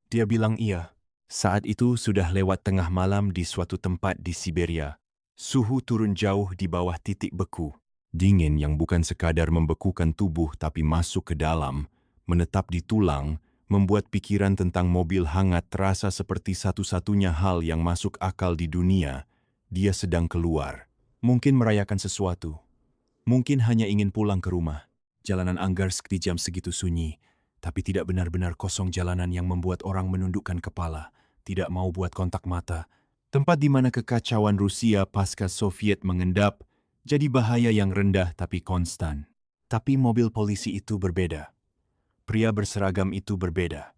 Dia bilang iya. Saat itu sudah lewat tengah malam di suatu tempat di Siberia. Suhu turun jauh di bawah titik beku. Dingin yang bukan sekadar membekukan tubuh tapi masuk ke dalam, menetap di tulang, membuat pikiran tentang mobil hangat terasa seperti satu-satunya hal yang masuk akal di dunia. Dia sedang keluar. Mungkin merayakan sesuatu. Mungkin hanya ingin pulang ke rumah. Jalanan Angarsk di jam segitu sunyi, tapi tidak benar-benar kosong jalanan yang membuat orang menundukkan kepala, tidak mau buat kontak mata. Tempat di mana kekacauan Rusia pasca Soviet mengendap, jadi bahaya yang rendah tapi konstan. Tapi mobil polisi itu berbeda. Pria berseragam itu berbeda.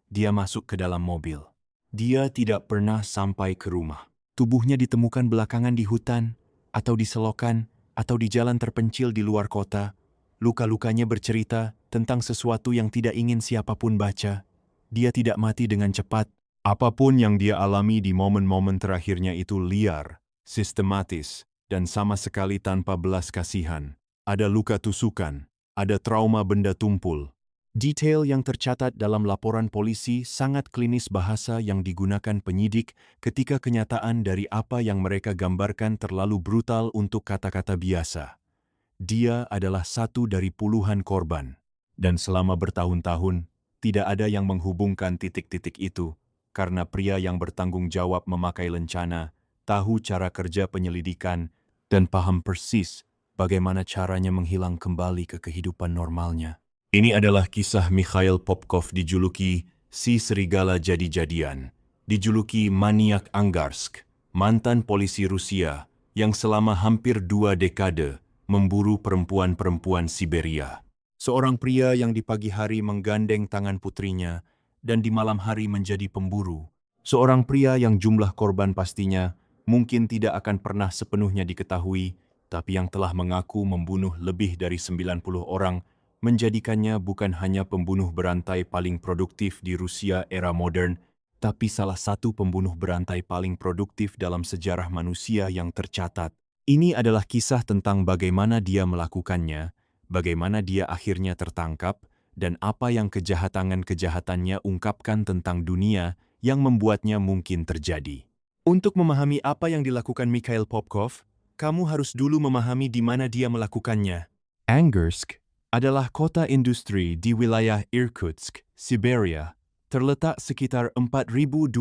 Dia masuk ke dalam mobil. Dia tidak pernah sampai ke rumah. Tubuhnya ditemukan belakangan di hutan, atau di selokan, atau di jalan terpencil di luar kota. Luka-lukanya bercerita tentang sesuatu yang tidak ingin siapapun baca. Dia tidak mati dengan cepat. Apapun yang dia alami di momen-momen terakhirnya itu liar, sistematis, dan sama sekali tanpa belas kasihan. Ada luka tusukan, ada trauma benda tumpul. Detail yang tercatat dalam laporan polisi sangat klinis bahasa yang digunakan penyidik ketika kenyataan dari apa yang mereka gambarkan terlalu brutal untuk kata-kata biasa. Dia adalah satu dari puluhan korban. Dan selama bertahun-tahun, tidak ada yang menghubungkan titik-titik itu, karena pria yang bertanggung jawab memakai lencana, tahu cara kerja penyelidikan, dan paham persis bagaimana caranya menghilang kembali ke kehidupan normalnya. Ini adalah kisah Mikhail Popkov dijuluki si serigala jadi-jadian, dijuluki maniak Angarsk, mantan polisi Rusia yang selama hampir 2 dekade memburu perempuan-perempuan Siberia. Seorang pria yang di pagi hari menggandeng tangan putrinya dan di malam hari menjadi pemburu. Seorang pria yang jumlah korban pastinya mungkin tidak akan pernah sepenuhnya diketahui, tapi yang telah mengaku membunuh lebih dari 90 orang, menjadikannya bukan hanya pembunuh berantai paling produktif di Rusia era modern, tapi salah satu pembunuh berantai paling produktif dalam sejarah manusia yang tercatat. Ini adalah kisah tentang bagaimana dia melakukannya, bagaimana dia akhirnya tertangkap, dan apa yang kejahatan-kejahatannya ungkapkan tentang dunia yang membuatnya mungkin terjadi. Untuk memahami apa yang dilakukan Mikhail Popkov, kamu harus dulu memahami di mana dia melakukannya. Angarsk adalah kota industri di wilayah Irkutsk, Siberia, terletak sekitar 4.200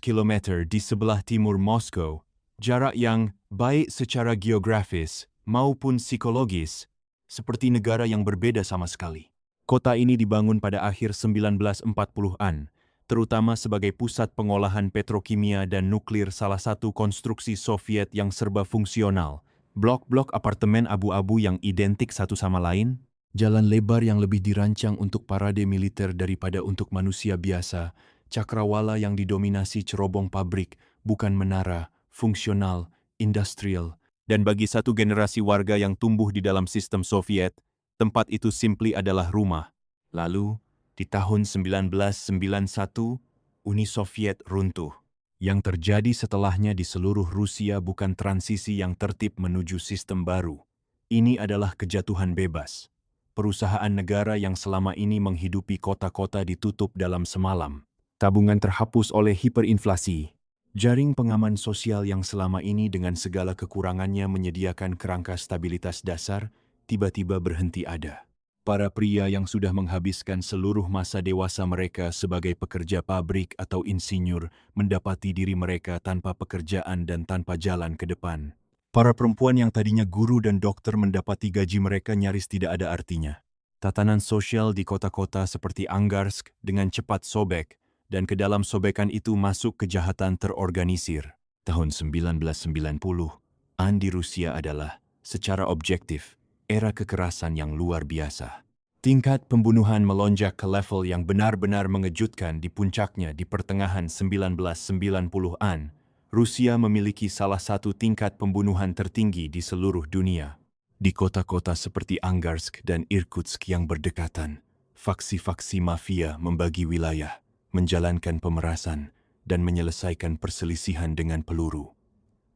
km di sebelah timur Moskow, jarak yang baik secara geografis maupun psikologis, seperti negara yang berbeda sama sekali. Kota ini dibangun pada akhir 1940-an, terutama sebagai pusat pengolahan petrokimia dan nuklir, salah satu konstruksi Soviet yang serba fungsional. Blok-blok apartemen abu-abu yang identik satu sama lain, jalan lebar yang lebih dirancang untuk parade militer daripada untuk manusia biasa, cakrawala yang didominasi cerobong pabrik, bukan menara, fungsional, industrial, dan bagi satu generasi warga yang tumbuh di dalam sistem Soviet, tempat itu simply adalah rumah. Lalu, di tahun 1991, Uni Soviet runtuh. Yang terjadi setelahnya di seluruh Rusia bukan transisi yang tertib menuju sistem baru. Ini adalah kejatuhan bebas. Perusahaan negara yang selama ini menghidupi kota-kota ditutup dalam semalam. Tabungan terhapus oleh hiperinflasi. Jaring pengaman sosial yang selama ini dengan segala kekurangannya menyediakan kerangka stabilitas dasar, tiba-tiba berhenti ada. Para pria yang sudah menghabiskan seluruh masa dewasa mereka sebagai pekerja pabrik atau insinyur mendapati diri mereka tanpa pekerjaan dan tanpa jalan ke depan. Para perempuan yang tadinya guru dan dokter mendapati gaji mereka nyaris tidak ada artinya. Tatanan sosial di kota-kota seperti Angarsk dengan cepat sobek, dan ke dalam sobekan itu masuk kejahatan terorganisir. Tahun 1990, di Rusia adalah, secara objektif, era kekerasan yang luar biasa. Tingkat pembunuhan melonjak ke level yang benar-benar mengejutkan. Di puncaknya di pertengahan 1990-an, Rusia memiliki salah satu tingkat pembunuhan tertinggi di seluruh dunia. Di kota-kota seperti Angarsk dan Irkutsk yang berdekatan, faksi-faksi mafia membagi wilayah, menjalankan pemerasan, dan menyelesaikan perselisihan dengan peluru.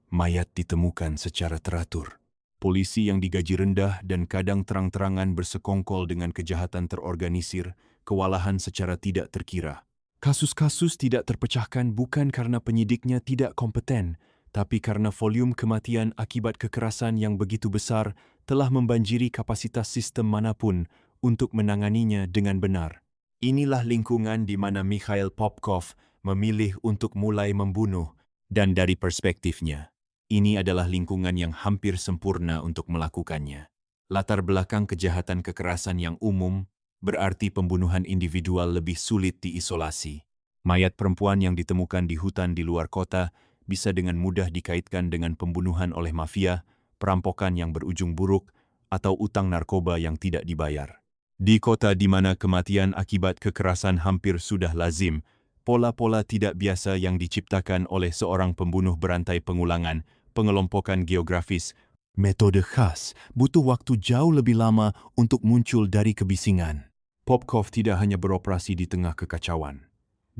Mayat ditemukan secara teratur. Polisi yang digaji rendah dan kadang terang-terangan bersekongkol dengan kejahatan terorganisir, kewalahan secara tidak terkira. Kasus-kasus tidak terpecahkan bukan karena penyidiknya tidak kompeten, tapi karena volume kematian akibat kekerasan yang begitu besar telah membanjiri kapasitas sistem manapun untuk menanganinya dengan benar. Inilah lingkungan di mana Mikhail Popkov memilih untuk mulai membunuh, dan dari perspektifnya, ini adalah lingkungan yang hampir sempurna untuk melakukannya. Latar belakang kejahatan kekerasan yang umum berarti pembunuhan individual lebih sulit diisolasi. Mayat perempuan yang ditemukan di hutan di luar kota bisa dengan mudah dikaitkan dengan pembunuhan oleh mafia, perampokan yang berujung buruk, atau utang narkoba yang tidak dibayar. Di kota di mana kematian akibat kekerasan hampir sudah lazim, pola-pola tidak biasa yang diciptakan oleh seorang pembunuh berantai pengulangan, pengelompokan geografis, metode khas butuh waktu jauh lebih lama untuk muncul dari kebisingan. Popkov tidak hanya beroperasi di tengah kekacauan.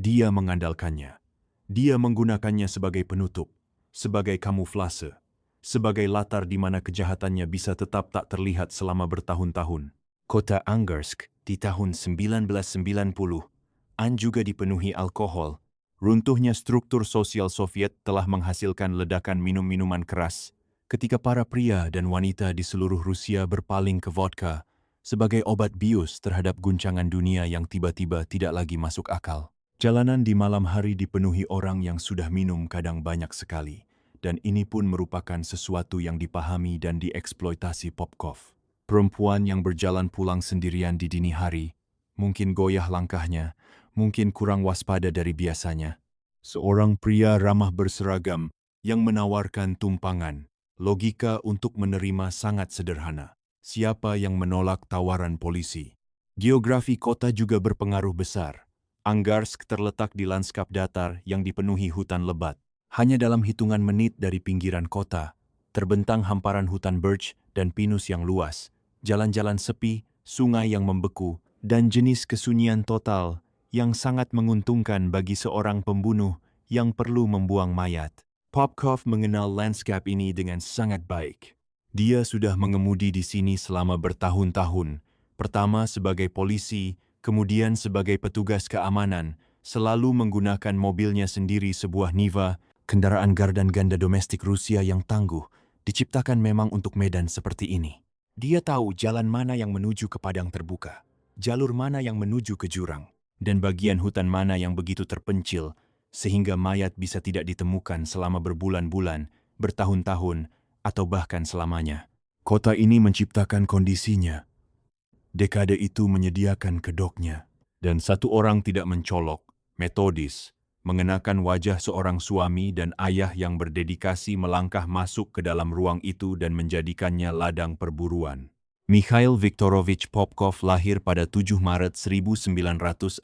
Dia mengandalkannya. Dia menggunakannya sebagai penutup, sebagai kamuflase, sebagai latar di mana kejahatannya bisa tetap tak terlihat selama bertahun-tahun. Kota Angarsk di tahun 1990 juga dipenuhi alkohol. Runtuhnya struktur sosial Soviet telah menghasilkan ledakan minum-minuman keras, ketika para pria dan wanita di seluruh Rusia berpaling ke vodka sebagai obat bius terhadap guncangan dunia yang tiba-tiba tidak lagi masuk akal. Jalanan di malam hari dipenuhi orang yang sudah minum kadang banyak sekali, dan ini pun merupakan sesuatu yang dipahami dan dieksploitasi Popkov. Perempuan yang berjalan pulang sendirian di dini hari, mungkin goyah langkahnya, mungkin kurang waspada dari biasanya. Seorang pria ramah berseragam yang menawarkan tumpangan, logika untuk menerima sangat sederhana. Siapa yang menolak tawaran polisi? Geografi kota juga berpengaruh besar. Angarsk terletak di lanskap datar yang dipenuhi hutan lebat. Hanya dalam hitungan menit dari pinggiran kota, terbentang hamparan hutan birch dan pinus yang luas, jalan-jalan sepi, sungai yang membeku, dan jenis kesunyian total yang sangat menguntungkan bagi seorang pembunuh yang perlu membuang mayat. Popkov mengenal lanskap ini dengan sangat baik. Dia sudah mengemudi di sini selama bertahun-tahun, pertama sebagai polisi, kemudian sebagai petugas keamanan, selalu menggunakan mobilnya sendiri sebuah Niva, kendaraan gardan ganda domestik Rusia yang tangguh, diciptakan memang untuk medan seperti ini. Dia tahu jalan mana yang menuju ke padang terbuka, jalur mana yang menuju ke jurang, dan bagian hutan mana yang begitu terpencil, sehingga mayat bisa tidak ditemukan selama berbulan-bulan, bertahun-tahun, atau bahkan selamanya. Kota ini menciptakan kondisinya. Dekade itu menyediakan kedoknya. Dan satu orang tidak mencolok, metodis, mengenakan wajah seorang suami dan ayah yang berdedikasi melangkah masuk ke dalam ruang itu dan menjadikannya ladang perburuan. Mikhail Viktorovich Popkov lahir pada 7 Maret 1964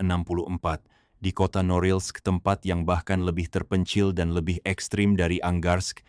di kota Norilsk, tempat yang bahkan lebih terpencil dan lebih ekstrim dari Angarsk,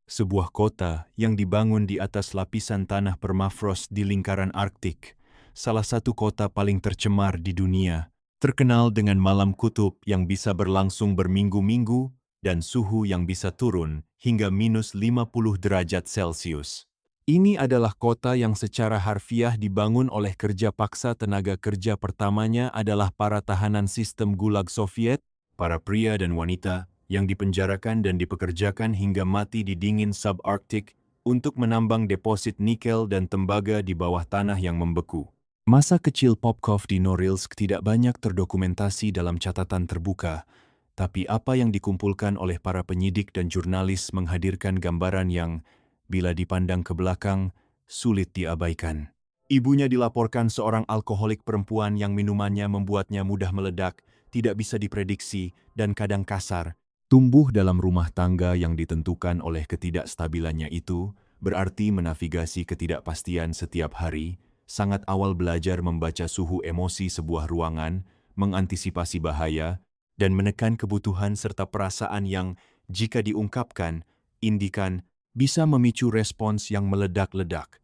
sebuah kota yang dibangun di atas lapisan tanah permafrost di lingkaran Arktik, salah satu kota paling tercemar di dunia, terkenal dengan malam kutub yang bisa berlangsung berminggu-minggu dan suhu yang bisa turun hingga minus 50 derajat Celcius. Ini adalah kota yang secara harfiah dibangun oleh kerja paksa. Tenaga kerja pertamanya adalah para tahanan sistem Gulag Soviet, para pria dan wanita yang dipenjarakan dan dipekerjakan hingga mati di dingin subarktik untuk menambang deposit nikel dan tembaga di bawah tanah yang membeku. Masa kecil Popkov di Norilsk tidak banyak terdokumentasi dalam catatan terbuka, tapi apa yang dikumpulkan oleh para penyidik dan jurnalis menghadirkan gambaran yang, bila dipandang ke belakang, sulit diabaikan. Ibunya dilaporkan seorang alkoholik perempuan yang minumannya membuatnya mudah meledak, tidak bisa diprediksi, dan kadang kasar. Tumbuh dalam rumah tangga yang ditentukan oleh ketidakstabilannya itu, berarti menavigasi ketidakpastian setiap hari, sangat awal belajar membaca suhu emosi sebuah ruangan, mengantisipasi bahaya, dan menekan kebutuhan serta perasaan yang, jika diungkapkan, indikan, bisa memicu respons yang meledak-ledak.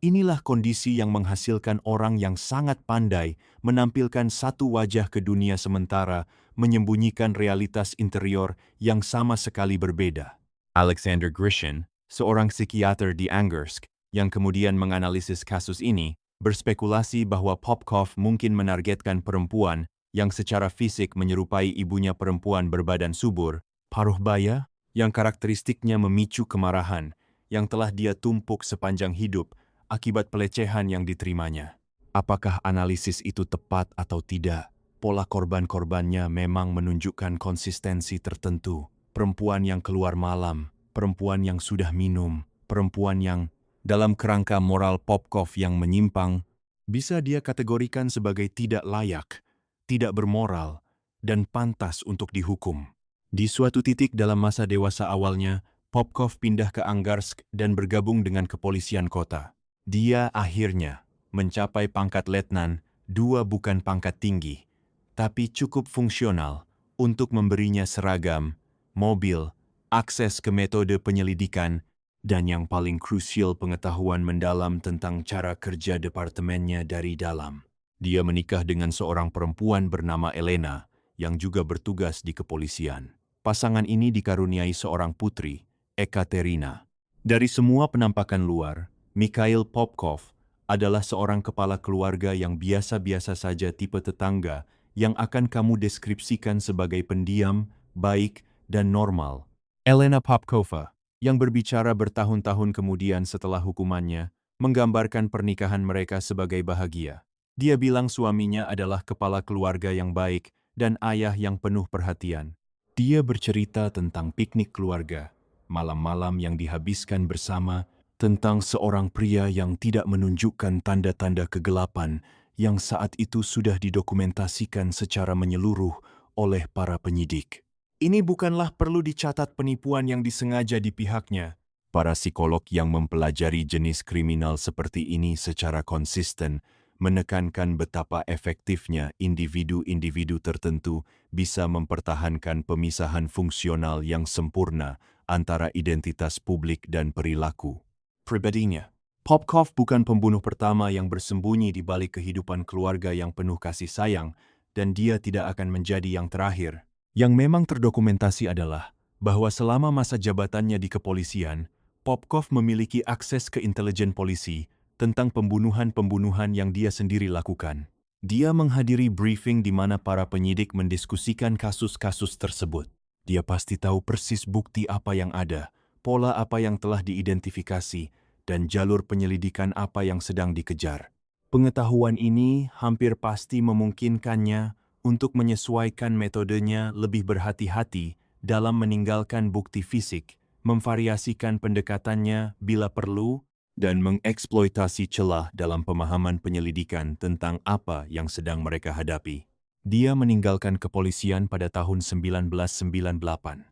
Inilah kondisi yang menghasilkan orang yang sangat pandai menampilkan satu wajah ke dunia sementara, menyembunyikan realitas interior yang sama sekali berbeda. Alexander Grishin, seorang psikiater di Angarsk, yang kemudian menganalisis kasus ini, berspekulasi bahwa Popkov mungkin menargetkan perempuan yang secara fisik menyerupai ibunya perempuan berbadan subur, paruh baya, yang karakteristiknya memicu kemarahan, yang telah dia tumpuk sepanjang hidup akibat pelecehan yang diterimanya. Apakah analisis itu tepat atau tidak? Pola korban-korbannya memang menunjukkan konsistensi tertentu. Perempuan yang keluar malam, perempuan yang sudah minum, perempuan yang dalam kerangka moral Popkov yang menyimpang, bisa dia kategorikan sebagai tidak layak, tidak bermoral, dan pantas untuk dihukum. Di suatu titik dalam masa dewasa awalnya, Popkov pindah ke Angarsk dan bergabung dengan kepolisian kota. Dia akhirnya mencapai pangkat letnan, bukan pangkat tinggi, tapi cukup fungsional untuk memberinya seragam, mobil, akses ke metode penyelidikan, dan yang paling krusial pengetahuan mendalam tentang cara kerja departemennya dari dalam. Dia menikah dengan seorang perempuan bernama Elena, yang juga bertugas di kepolisian. Pasangan ini dikaruniai seorang putri, Ekaterina. Dari semua penampakan luar, Mikhail Popkov adalah seorang kepala keluarga yang biasa-biasa saja tipe tetangga yang akan kamu deskripsikan sebagai pendiam, baik, dan normal. Elena Popkova, yang berbicara bertahun-tahun kemudian setelah hukumannya, menggambarkan pernikahan mereka sebagai bahagia. Dia bilang suaminya adalah kepala keluarga yang baik dan ayah yang penuh perhatian. Dia bercerita tentang piknik keluarga, malam-malam yang dihabiskan bersama, tentang seorang pria yang tidak menunjukkan tanda-tanda kegelapan yang saat itu sudah didokumentasikan secara menyeluruh oleh para penyidik. Ini bukanlah perlu dicatat penipuan yang disengaja di pihaknya. Para psikolog yang mempelajari jenis kriminal seperti ini secara konsisten menekankan betapa efektifnya individu-individu tertentu bisa mempertahankan pemisahan fungsional yang sempurna antara identitas publik dan perilaku pribadinya. Popkov bukan pembunuh pertama yang bersembunyi di balik kehidupan keluarga yang penuh kasih sayang, dan dia tidak akan menjadi yang terakhir. Yang memang terdokumentasi adalah bahwa selama masa jabatannya di kepolisian, Popkov memiliki akses ke intelijen polisi tentang pembunuhan-pembunuhan yang dia sendiri lakukan. Dia menghadiri briefing di mana para penyidik mendiskusikan kasus-kasus tersebut. Dia pasti tahu persis bukti apa yang ada, pola apa yang telah diidentifikasi, dan jalur penyelidikan apa yang sedang dikejar. Pengetahuan ini hampir pasti memungkinkannya untuk menyesuaikan metodenya lebih berhati-hati dalam meninggalkan bukti fisik, memvariasikan pendekatannya bila perlu, dan mengeksploitasi celah dalam pemahaman penyelidikan tentang apa yang sedang mereka hadapi. Dia meninggalkan kepolisian pada tahun 1998.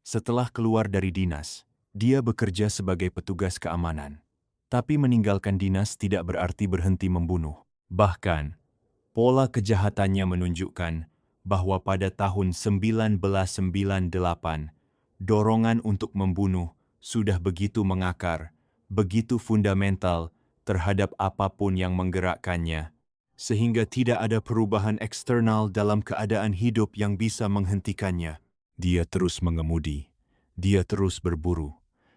Setelah keluar dari dinas, dia bekerja sebagai petugas keamanan. Tapi meninggalkan dinas tidak berarti berhenti membunuh. Bahkan, pola kejahatannya menunjukkan bahwa pada tahun 1998, dorongan untuk membunuh sudah begitu mengakar, begitu fundamental terhadap apapun yang menggerakkannya, sehingga tidak ada perubahan eksternal dalam keadaan hidup yang bisa menghentikannya. Dia terus mengemudi, dia terus berburu,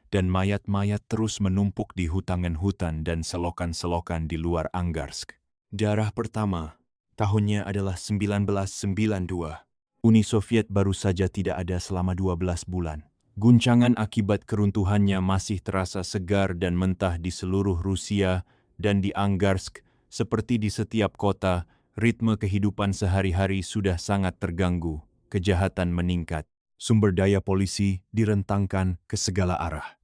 dan mayat-mayat terus menumpuk di hutan-hutan dan selokan-selokan di luar Angarsk. Darah pertama, tahunnya adalah 1992. Uni Soviet baru saja tidak ada selama 12 bulan. Guncangan akibat keruntuhannya masih terasa segar dan mentah di seluruh Rusia dan di Angarsk, seperti di setiap kota, ritme kehidupan sehari-hari sudah sangat terganggu, kejahatan meningkat, sumber daya polisi direntangkan ke segala arah.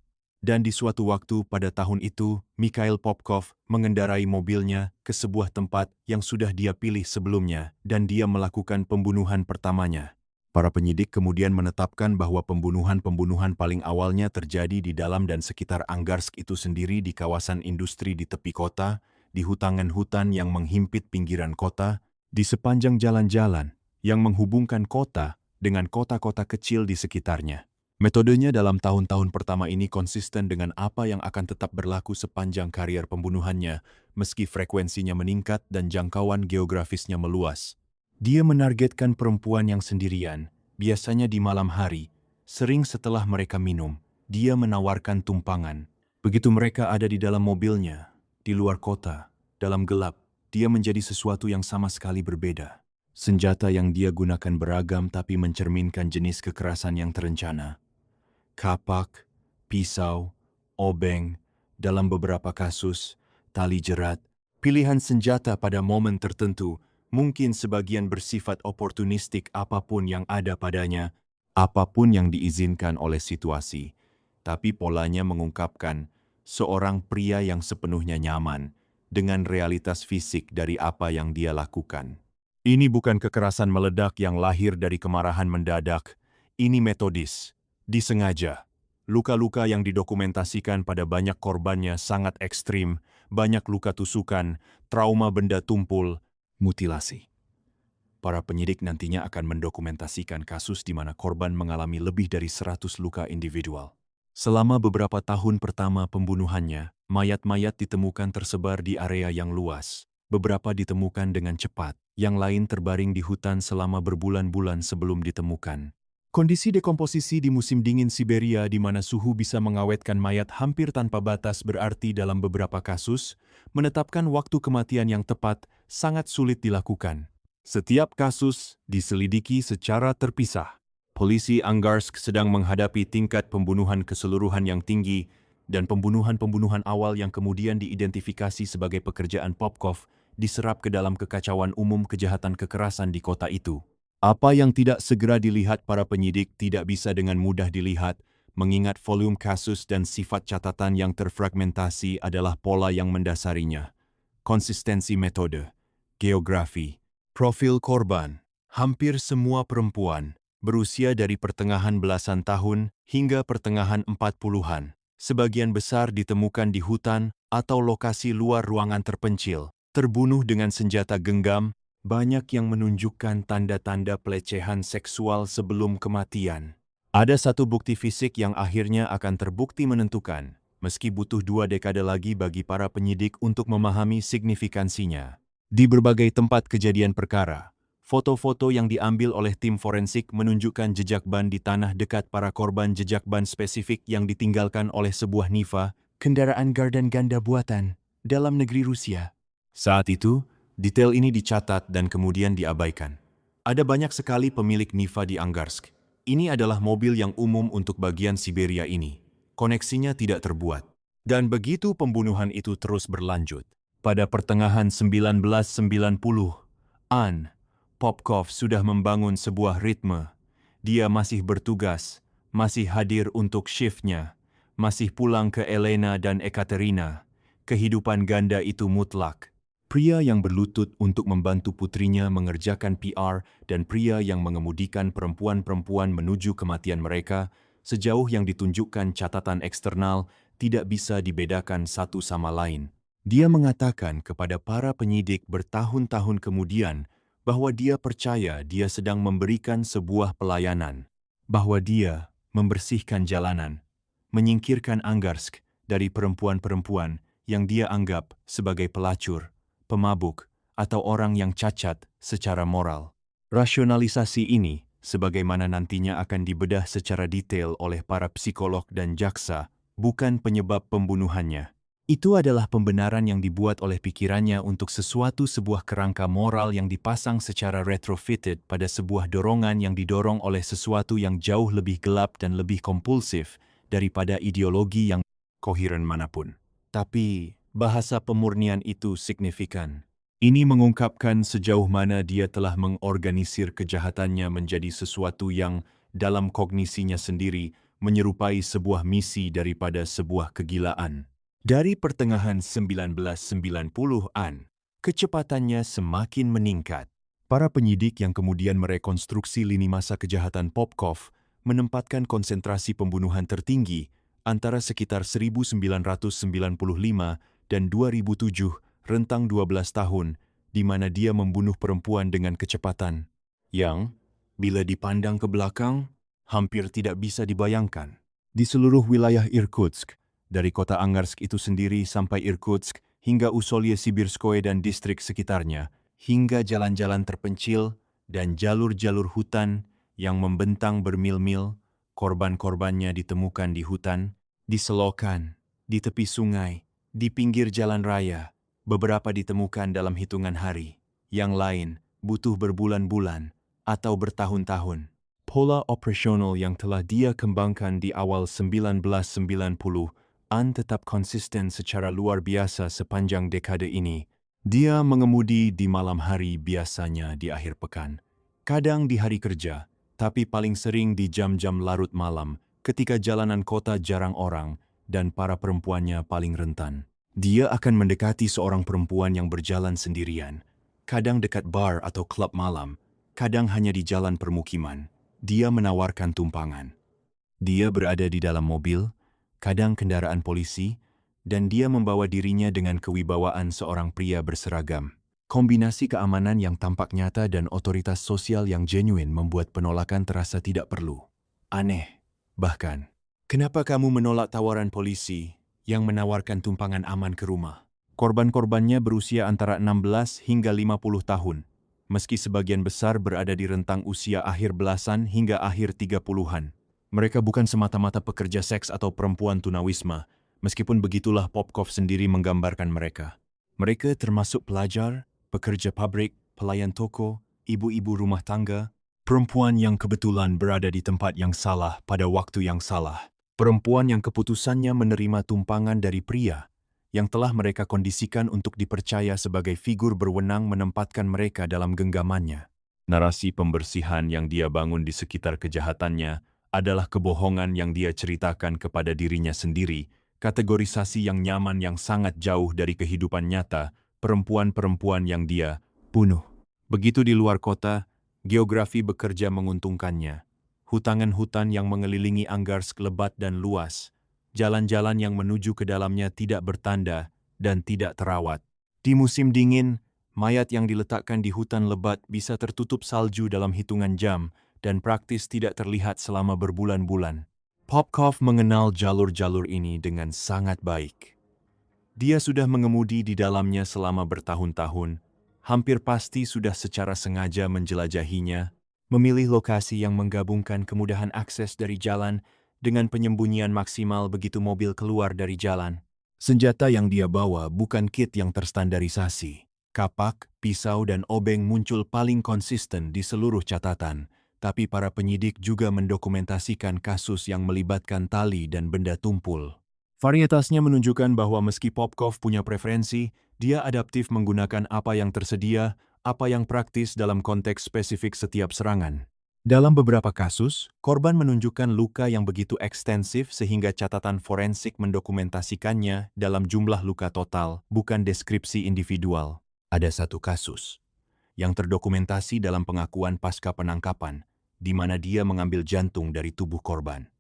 Dan di suatu waktu pada tahun itu, Mikhail Popkov mengendarai mobilnya ke sebuah tempat yang sudah dia pilih sebelumnya dan dia melakukan pembunuhan pertamanya. Para penyidik kemudian menetapkan bahwa pembunuhan-pembunuhan paling awalnya terjadi di dalam dan sekitar Angarsk itu sendiri di kawasan industri di tepi kota, di hutan-hutan yang menghimpit pinggiran kota, di sepanjang jalan-jalan yang menghubungkan kota dengan kota-kota kecil di sekitarnya. Metodenya dalam tahun-tahun pertama ini konsisten dengan apa yang akan tetap berlaku sepanjang karier pembunuhannya, meski frekuensinya meningkat dan jangkauan geografisnya meluas. Dia menargetkan perempuan yang sendirian, biasanya di malam hari, sering setelah mereka minum. Dia menawarkan tumpangan. Begitu mereka ada di dalam mobilnya, di luar kota, dalam gelap, dia menjadi sesuatu yang sama sekali berbeda. Senjata yang dia gunakan beragam tapi mencerminkan jenis kekerasan yang terencana. Kapak, pisau, obeng, dalam beberapa kasus, tali jerat. Pilihan senjata pada momen tertentu mungkin sebagian bersifat oportunistik apapun yang ada padanya, apapun yang diizinkan oleh situasi. Tapi polanya mengungkapkan seorang pria yang sepenuhnya nyaman dengan realitas fisik dari apa yang dia lakukan. Ini bukan kekerasan meledak yang lahir dari kemarahan mendadak. Ini metodis, disengaja. Luka-luka yang didokumentasikan pada banyak korbannya sangat ekstrim, banyak luka tusukan, trauma benda tumpul, mutilasi. Para penyidik nantinya akan mendokumentasikan kasus di mana korban mengalami lebih dari 100 luka individual. Selama beberapa tahun pertama pembunuhannya, mayat-mayat ditemukan tersebar di area yang luas. Beberapa ditemukan dengan cepat, yang lain terbaring di hutan selama berbulan-bulan sebelum ditemukan. Kondisi dekomposisi di musim dingin Siberia di mana suhu bisa mengawetkan mayat hampir tanpa batas berarti dalam beberapa kasus, menetapkan waktu kematian yang tepat sangat sulit dilakukan. Setiap kasus diselidiki secara terpisah. Polisi Angarsk sedang menghadapi tingkat pembunuhan keseluruhan yang tinggi dan pembunuhan-pembunuhan awal yang kemudian diidentifikasi sebagai pekerjaan Popkov diserap ke dalam kekacauan umum kejahatan kekerasan di kota itu. Apa yang tidak segera dilihat para penyidik tidak bisa dengan mudah dilihat, mengingat volume kasus dan sifat catatan yang terfragmentasi adalah pola yang mendasarinya. Konsistensi metode, geografi, profil korban, hampir semua perempuan, berusia dari pertengahan belasan tahun hingga pertengahan 40-an. Sebagian besar ditemukan di hutan atau lokasi luar ruangan terpencil, terbunuh dengan senjata genggam, banyak yang menunjukkan tanda-tanda pelecehan seksual sebelum kematian. Ada satu bukti fisik yang akhirnya akan terbukti menentukan, meski butuh 2 dekade lagi bagi para penyidik untuk memahami signifikansinya. Di berbagai tempat kejadian perkara, foto-foto yang diambil oleh tim forensik menunjukkan jejak ban di tanah dekat para korban, jejak ban spesifik yang ditinggalkan oleh sebuah Niva, kendaraan Garden ganda buatan, dalam negeri Rusia. Saat itu, detail ini dicatat dan kemudian diabaikan. Ada banyak sekali pemilik Niva di Angarsk. Ini adalah mobil yang umum untuk bagian Siberia ini. Koneksinya tidak terbuat. Dan begitu pembunuhan itu terus berlanjut. Pada pertengahan 1990-an, Popkov sudah membangun sebuah ritme. Dia masih bertugas, masih hadir untuk shiftnya, masih pulang ke Elena dan Ekaterina. Kehidupan ganda itu mutlak. Pria yang berlutut untuk membantu putrinya mengerjakan PR dan pria yang mengemudikan perempuan-perempuan menuju kematian mereka, sejauh yang ditunjukkan catatan eksternal, tidak bisa dibedakan satu sama lain. Dia mengatakan kepada para penyidik bertahun-tahun kemudian bahwa dia percaya dia sedang memberikan sebuah pelayanan, bahwa dia membersihkan jalanan, menyingkirkan Angarsk dari perempuan-perempuan yang dia anggap sebagai pelacur, pemabuk, atau orang yang cacat secara moral. Rasionalisasi ini, sebagaimana nantinya akan dibedah secara detail oleh para psikolog dan jaksa, bukan penyebab pembunuhannya. Itu adalah pembenaran yang dibuat oleh pikirannya untuk sebuah kerangka moral yang dipasang secara retrofitted pada sebuah dorongan yang didorong oleh sesuatu yang jauh lebih gelap dan lebih kompulsif daripada ideologi yang koheren manapun. Tapi, bahasa pemurnian itu signifikan. Ini mengungkapkan sejauh mana dia telah mengorganisir kejahatannya menjadi sesuatu yang, dalam kognisinya sendiri, menyerupai sebuah misi daripada sebuah kegilaan. Dari pertengahan 1990-an, kecepatannya semakin meningkat. Para penyidik yang kemudian merekonstruksi lini masa kejahatan Popkov menempatkan konsentrasi pembunuhan tertinggi antara sekitar 1995 dan 2007, rentang 12 tahun, di mana dia membunuh perempuan dengan kecepatan yang, bila dipandang ke belakang, hampir tidak bisa dibayangkan. Di seluruh wilayah Irkutsk, dari kota Angarsk itu sendiri sampai Irkutsk, hingga Usolye Sibirskoye dan distrik sekitarnya, hingga jalan-jalan terpencil dan jalur-jalur hutan yang membentang bermil-mil, korban-korbannya ditemukan di hutan, di selokan, di tepi sungai, di pinggir jalan raya. Beberapa ditemukan dalam hitungan hari, yang lain butuh berbulan-bulan atau bertahun-tahun. Pola operasional yang telah dia kembangkan di awal 1990-an tetap konsisten secara luar biasa sepanjang dekade ini. Dia mengemudi di malam hari, biasanya di akhir pekan, kadang di hari kerja, tapi paling sering di jam-jam larut malam ketika jalanan kota jarang orang dan para perempuannya paling rentan. Dia akan mendekati seorang perempuan yang berjalan sendirian, kadang dekat bar atau klub malam, kadang hanya di jalan permukiman. Dia menawarkan tumpangan. Dia berada di dalam mobil, kadang kendaraan polisi, dan dia membawa dirinya dengan kewibawaan seorang pria berseragam. Kombinasi keamanan yang tampak nyata dan otoritas sosial yang genuine membuat penolakan terasa tidak perlu. Aneh, bahkan. Kenapa kamu menolak tawaran polisi yang menawarkan tumpangan aman ke rumah? Korban-korbannya berusia antara 16 hingga 50 tahun. Meski sebagian besar berada di rentang usia akhir belasan hingga akhir 30-an. Mereka bukan semata-mata pekerja seks atau perempuan tunawisma, meskipun begitulah Popkov sendiri menggambarkan mereka. Mereka termasuk pelajar, pekerja pabrik, pelayan toko, ibu-ibu rumah tangga, perempuan yang kebetulan berada di tempat yang salah pada waktu yang salah. Perempuan yang keputusannya menerima tumpangan dari pria yang telah mereka kondisikan untuk dipercaya sebagai figur berwenang menempatkan mereka dalam genggamannya. Narasi pembersihan yang dia bangun di sekitar kejahatannya adalah kebohongan yang dia ceritakan kepada dirinya sendiri, kategorisasi yang nyaman yang sangat jauh dari kehidupan nyata, perempuan-perempuan yang dia bunuh. Begitu di luar kota, geografi bekerja menguntungkannya. Hutan-hutan yang mengelilingi Angarsk lebat dan luas, jalan-jalan yang menuju ke dalamnya tidak bertanda dan tidak terawat. Di musim dingin, mayat yang diletakkan di hutan lebat bisa tertutup salju dalam hitungan jam dan praktis tidak terlihat selama berbulan-bulan. Popkov mengenal jalur-jalur ini dengan sangat baik. Dia sudah mengemudi di dalamnya selama bertahun-tahun, hampir pasti sudah secara sengaja menjelajahinya, memilih lokasi yang menggabungkan kemudahan akses dari jalan dengan penyembunyian maksimal begitu mobil keluar dari jalan. Senjata yang dia bawa bukan kit yang terstandarisasi. Kapak, pisau, dan obeng muncul paling konsisten di seluruh catatan, tapi para penyidik juga mendokumentasikan kasus yang melibatkan tali dan benda tumpul. Varietasnya menunjukkan bahwa meski Popkov punya preferensi, dia adaptif menggunakan apa yang tersedia, apa yang praktis dalam konteks spesifik setiap serangan. Dalam beberapa kasus, korban menunjukkan luka yang begitu ekstensif sehingga catatan forensik mendokumentasikannya dalam jumlah luka total, bukan deskripsi individual. Ada satu kasus yang terdokumentasi dalam pengakuan pasca penangkapan, di mana dia mengambil jantung dari tubuh korban.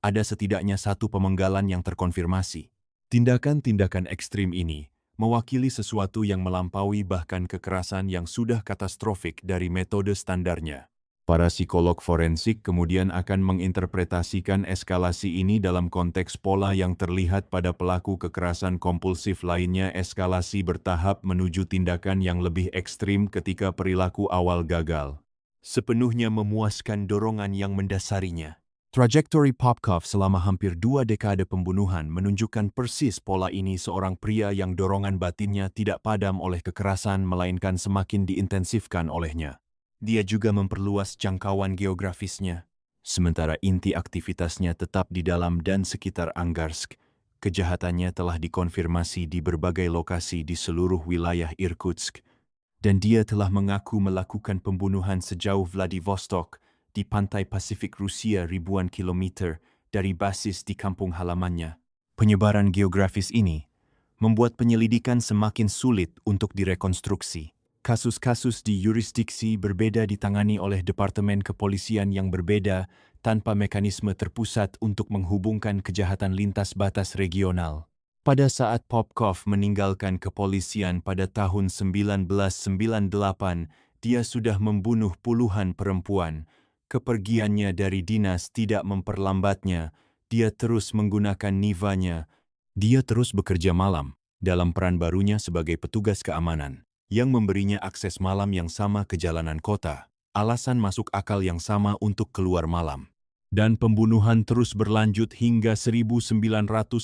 Ada setidaknya satu pemenggalan yang terkonfirmasi. Tindakan-tindakan ekstrim ini mewakili sesuatu yang melampaui bahkan kekerasan yang sudah katastrofik dari metode standarnya. Para psikolog forensik kemudian akan menginterpretasikan eskalasi ini dalam konteks pola yang terlihat pada pelaku kekerasan kompulsif lainnya, eskalasi bertahap menuju tindakan yang lebih ekstrim ketika perilaku awal gagal. Sepenuhnya memuaskan dorongan yang mendasarinya. Trajektori Popkov selama hampir 2 dekade pembunuhan menunjukkan persis pola ini, seorang pria yang dorongan batinnya tidak padam oleh kekerasan melainkan semakin diintensifkan olehnya. Dia juga memperluas jangkauan geografisnya. Sementara inti aktivitasnya tetap di dalam dan sekitar Angarsk, kejahatannya telah dikonfirmasi di berbagai lokasi di seluruh wilayah Irkutsk, dan dia telah mengaku melakukan pembunuhan sejauh Vladivostok di pantai Pasifik Rusia ribuan kilometer dari basis di kampung halamannya. Penyebaran geografis ini membuat penyelidikan semakin sulit untuk direkonstruksi. Kasus-kasus di yurisdiksi berbeda ditangani oleh departemen kepolisian yang berbeda tanpa mekanisme terpusat untuk menghubungkan kejahatan lintas batas regional. Pada saat Popkov meninggalkan kepolisian pada tahun 1998, dia sudah membunuh puluhan perempuan. Kepergiannya dari dinas tidak memperlambatnya. Dia terus menggunakan nivanya. Dia terus bekerja malam dalam peran barunya sebagai petugas keamanan, yang memberinya akses malam yang sama ke jalanan kota, alasan masuk akal yang sama untuk keluar malam. Dan pembunuhan terus berlanjut hingga 1999,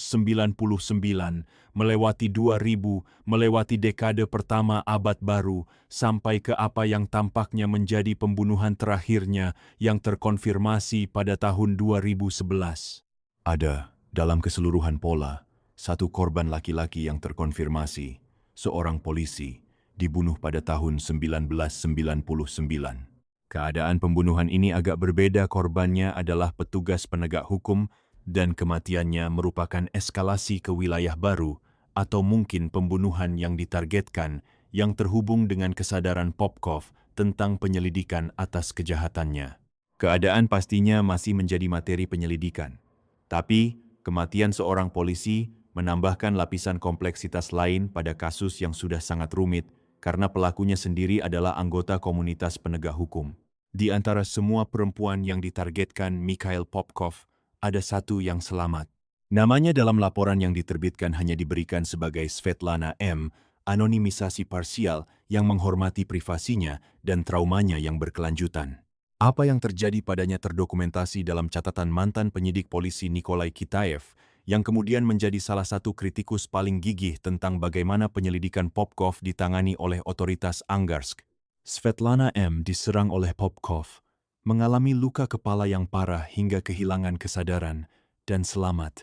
melewati 2000, melewati dekade pertama abad baru, sampai ke apa yang tampaknya menjadi pembunuhan terakhirnya yang terkonfirmasi pada tahun 2011. Ada, dalam keseluruhan pola, satu korban laki-laki yang terkonfirmasi, seorang polisi, dibunuh pada tahun 1999. Keadaan pembunuhan ini agak berbeda. Korbannya adalah petugas penegak hukum dan kematiannya merupakan eskalasi ke wilayah baru atau mungkin pembunuhan yang ditargetkan yang terhubung dengan kesadaran Popkov tentang penyelidikan atas kejahatannya. Keadaan pastinya masih menjadi materi penyelidikan. Tapi, kematian seorang polisi menambahkan lapisan kompleksitas lain pada kasus yang sudah sangat rumit karena pelakunya sendiri adalah anggota komunitas penegak hukum. Di antara semua perempuan yang ditargetkan Mikhail Popkov, ada satu yang selamat. Namanya dalam laporan yang diterbitkan hanya diberikan sebagai Svetlana M., anonimisasi parsial yang menghormati privasinya dan traumanya yang berkelanjutan. Apa yang terjadi padanya terdokumentasi dalam catatan mantan penyidik polisi Nikolai Kitaev, yang kemudian menjadi salah satu kritikus paling gigih tentang bagaimana penyelidikan Popkov ditangani oleh otoritas Angarsk. Svetlana M. diserang oleh Popkov, mengalami luka kepala yang parah hingga kehilangan kesadaran, dan selamat.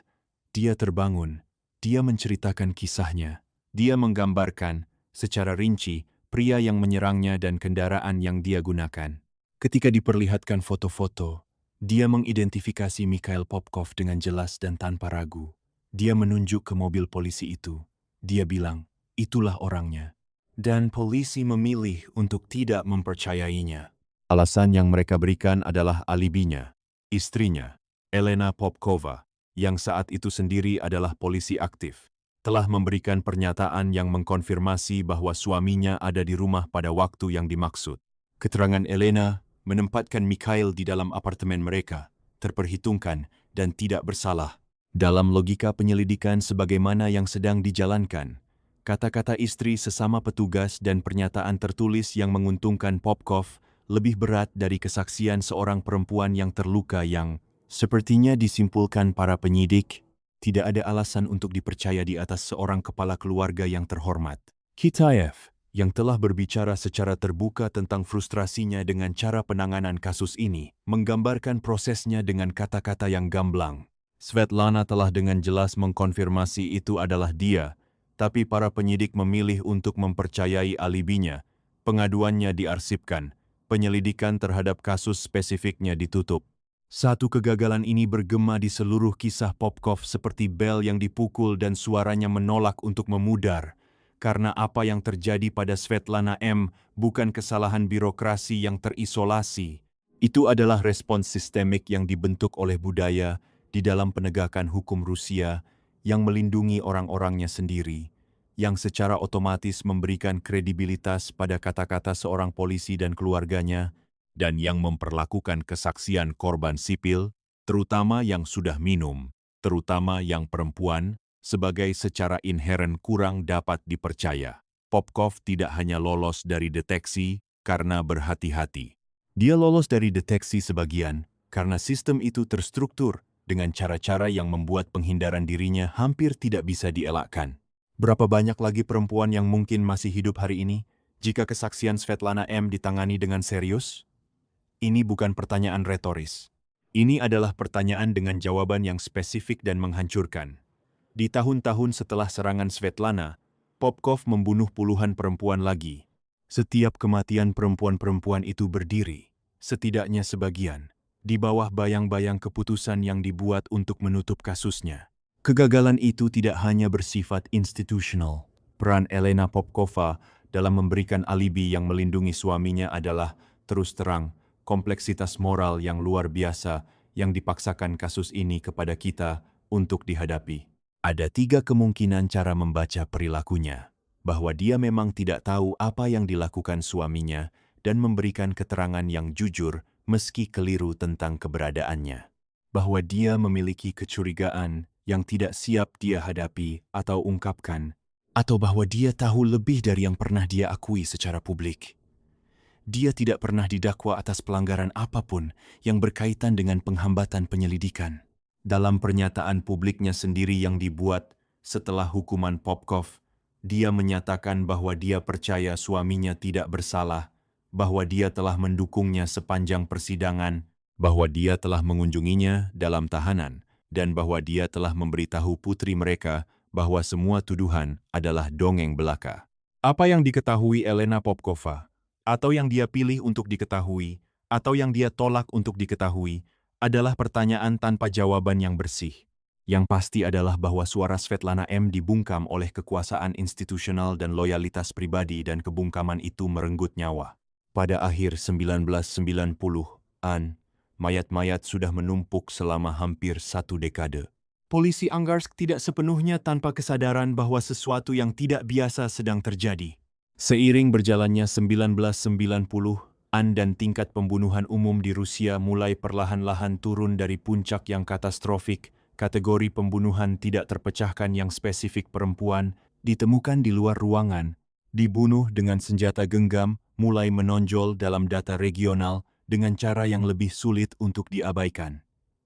Dia terbangun, dia menceritakan kisahnya, dia menggambarkan, secara rinci, pria yang menyerangnya dan kendaraan yang dia gunakan. Ketika diperlihatkan foto-foto, dia mengidentifikasi Mikhail Popkov dengan jelas dan tanpa ragu. Dia menunjuk ke mobil polisi itu. Dia bilang, itulah orangnya. Dan polisi memilih untuk tidak mempercayainya. Alasan yang mereka berikan adalah alibinya, istrinya, Elena Popkova, yang saat itu sendiri adalah polisi aktif, telah memberikan pernyataan yang mengkonfirmasi bahwa suaminya ada di rumah pada waktu yang dimaksud. Keterangan Elena menempatkan Mikhail di dalam apartemen mereka, terperhitungkan dan tidak bersalah. Dalam logika penyelidikan sebagaimana yang sedang dijalankan, kata-kata istri sesama petugas dan pernyataan tertulis yang menguntungkan Popkov lebih berat dari kesaksian seorang perempuan yang terluka yang, sepertinya disimpulkan para penyidik, tidak ada alasan untuk dipercaya di atas seorang kepala keluarga yang terhormat. Kitaev, yang telah berbicara secara terbuka tentang frustrasinya dengan cara penanganan kasus ini, menggambarkan prosesnya dengan kata-kata yang gamblang. Svetlana telah dengan jelas mengkonfirmasi itu adalah dia, tapi para penyidik memilih untuk mempercayai alibinya. Pengaduannya diarsipkan, penyelidikan terhadap kasus spesifiknya ditutup. Satu kegagalan ini bergema di seluruh kisah Popkov seperti bel yang dipukul dan suaranya menolak untuk memudar. Karena apa yang terjadi pada Svetlana M. bukan kesalahan birokrasi yang terisolasi. Itu adalah respons sistemik yang dibentuk oleh budaya di dalam penegakan hukum Rusia yang melindungi orang-orangnya sendiri, yang secara otomatis memberikan kredibilitas pada kata-kata seorang polisi dan keluarganya, dan yang memperlakukan kesaksian korban sipil, terutama yang sudah minum, terutama yang perempuan, sebagai secara inheren kurang dapat dipercaya. Popkov tidak hanya lolos dari deteksi karena berhati-hati. Dia lolos dari deteksi sebagian karena sistem itu terstruktur dengan cara-cara yang membuat penghindaran dirinya hampir tidak bisa dielakkan. Berapa banyak lagi perempuan yang mungkin masih hidup hari ini jika kesaksian Svetlana M. ditangani dengan serius? Ini bukan pertanyaan retoris. Ini adalah pertanyaan dengan jawaban yang spesifik dan menghancurkan. Di tahun-tahun setelah serangan Svetlana, Popkov membunuh puluhan perempuan lagi. Setiap kematian perempuan-perempuan itu berdiri, setidaknya sebagian, di bawah bayang-bayang keputusan yang dibuat untuk menutup kasusnya. Kegagalan itu tidak hanya bersifat institusional. Peran Elena Popkova dalam memberikan alibi yang melindungi suaminya adalah, terus terang, kompleksitas moral yang luar biasa yang dipaksakan kasus ini kepada kita untuk dihadapi. Ada 3 kemungkinan cara membaca perilakunya, bahwa dia memang tidak tahu apa yang dilakukan suaminya dan memberikan keterangan yang jujur meski keliru tentang keberadaannya. Bahwa dia memiliki kecurigaan yang tidak siap dia hadapi atau ungkapkan, atau bahwa dia tahu lebih dari yang pernah dia akui secara publik. dia tidak pernah didakwa atas pelanggaran apapun yang berkaitan dengan penghambatan penyelidikan. Dalam pernyataan publiknya sendiri yang dibuat setelah hukuman Popkov, dia menyatakan bahwa dia percaya suaminya tidak bersalah, bahwa dia telah mendukungnya sepanjang persidangan, bahwa dia telah mengunjunginya dalam tahanan, dan bahwa dia telah memberitahu putri mereka bahwa semua tuduhan adalah dongeng belaka. Apa yang diketahui Elena Popkova, atau yang dia pilih untuk diketahui, atau yang dia tolak untuk diketahui, adalah pertanyaan tanpa jawaban yang bersih. Yang pasti adalah bahwa suara Svetlana M. dibungkam oleh kekuasaan institusional dan loyalitas pribadi, dan kebungkaman itu merenggut nyawa. Pada akhir 1990-an, mayat-mayat sudah menumpuk selama hampir 1 dekade. Polisi Angarsk tidak sepenuhnya tanpa kesadaran bahwa sesuatu yang tidak biasa sedang terjadi. Seiring berjalannya 1990-an dan tingkat pembunuhan umum di Rusia mulai perlahan-lahan turun dari puncak yang katastrofik, kategori pembunuhan tidak terpecahkan yang spesifik perempuan ditemukan di luar ruangan, dibunuh dengan senjata genggam, mulai menonjol dalam data regional dengan cara yang lebih sulit untuk diabaikan.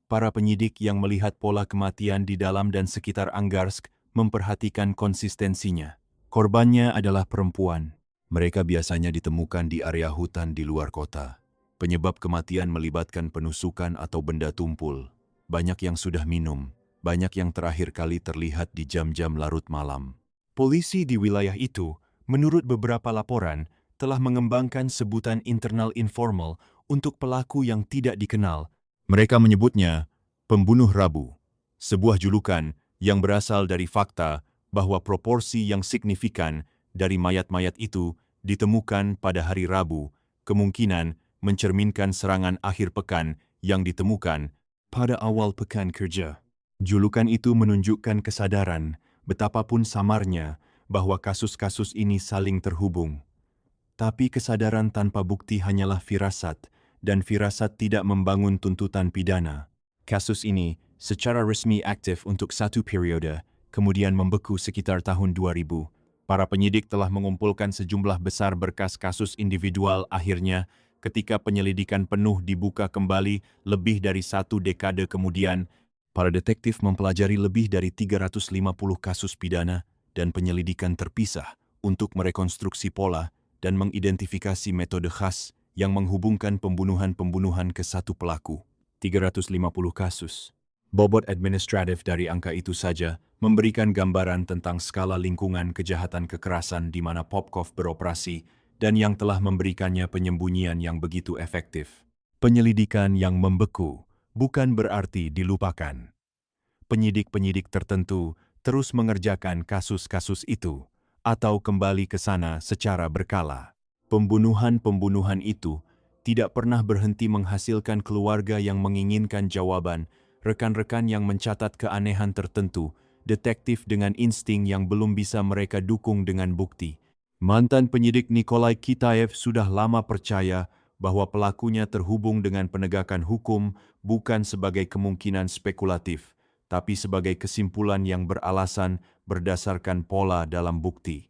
Para penyidik yang melihat pola kematian di dalam dan sekitar Angarsk memperhatikan konsistensinya. Korbannya adalah perempuan. Mereka biasanya ditemukan di area hutan di luar kota. Penyebab kematian melibatkan penusukan atau benda tumpul. Banyak yang sudah minum, banyak yang terakhir kali terlihat di jam-jam larut malam. Polisi di wilayah itu, menurut beberapa laporan, telah mengembangkan sebutan internal informal untuk pelaku yang tidak dikenal. Mereka menyebutnya pembunuh Rabu, sebuah julukan yang berasal dari fakta bahwa proporsi yang signifikan dari mayat-mayat itu ditemukan pada hari Rabu, kemungkinan mencerminkan serangan akhir pekan yang ditemukan pada awal pekan kerja. Julukan itu menunjukkan kesadaran, betapapun samarnya, bahwa kasus-kasus ini saling terhubung. Tapi kesadaran tanpa bukti hanyalah firasat, dan firasat tidak membangun tuntutan pidana. Kasus ini secara resmi aktif untuk 1 periode, kemudian membeku sekitar tahun 2000. Para penyidik telah mengumpulkan sejumlah besar berkas kasus individual. Akhirnya, ketika penyelidikan penuh dibuka kembali lebih dari 1 dekade kemudian, para detektif mempelajari lebih dari 350 kasus pidana dan penyelidikan terpisah untuk merekonstruksi pola dan mengidentifikasi metode khas yang menghubungkan pembunuhan-pembunuhan ke satu pelaku. 350 kasus. Bobot administratif dari angka itu saja memberikan gambaran tentang skala lingkungan kejahatan kekerasan di mana Popkov beroperasi dan yang telah memberikannya penyembunyian yang begitu efektif. Penyelidikan yang membeku bukan berarti dilupakan. Penyidik-penyidik tertentu terus mengerjakan kasus-kasus itu atau kembali ke sana secara berkala. Pembunuhan-pembunuhan itu tidak pernah berhenti menghasilkan keluarga yang menginginkan jawaban, rekan-rekan yang mencatat keanehan tertentu, detektif dengan insting yang belum bisa mereka dukung dengan bukti. Mantan penyidik Nikolai Kitaev sudah lama percaya bahwa pelakunya terhubung dengan penegakan hukum bukan sebagai kemungkinan spekulatif, tapi sebagai kesimpulan yang beralasan berdasarkan pola dalam bukti.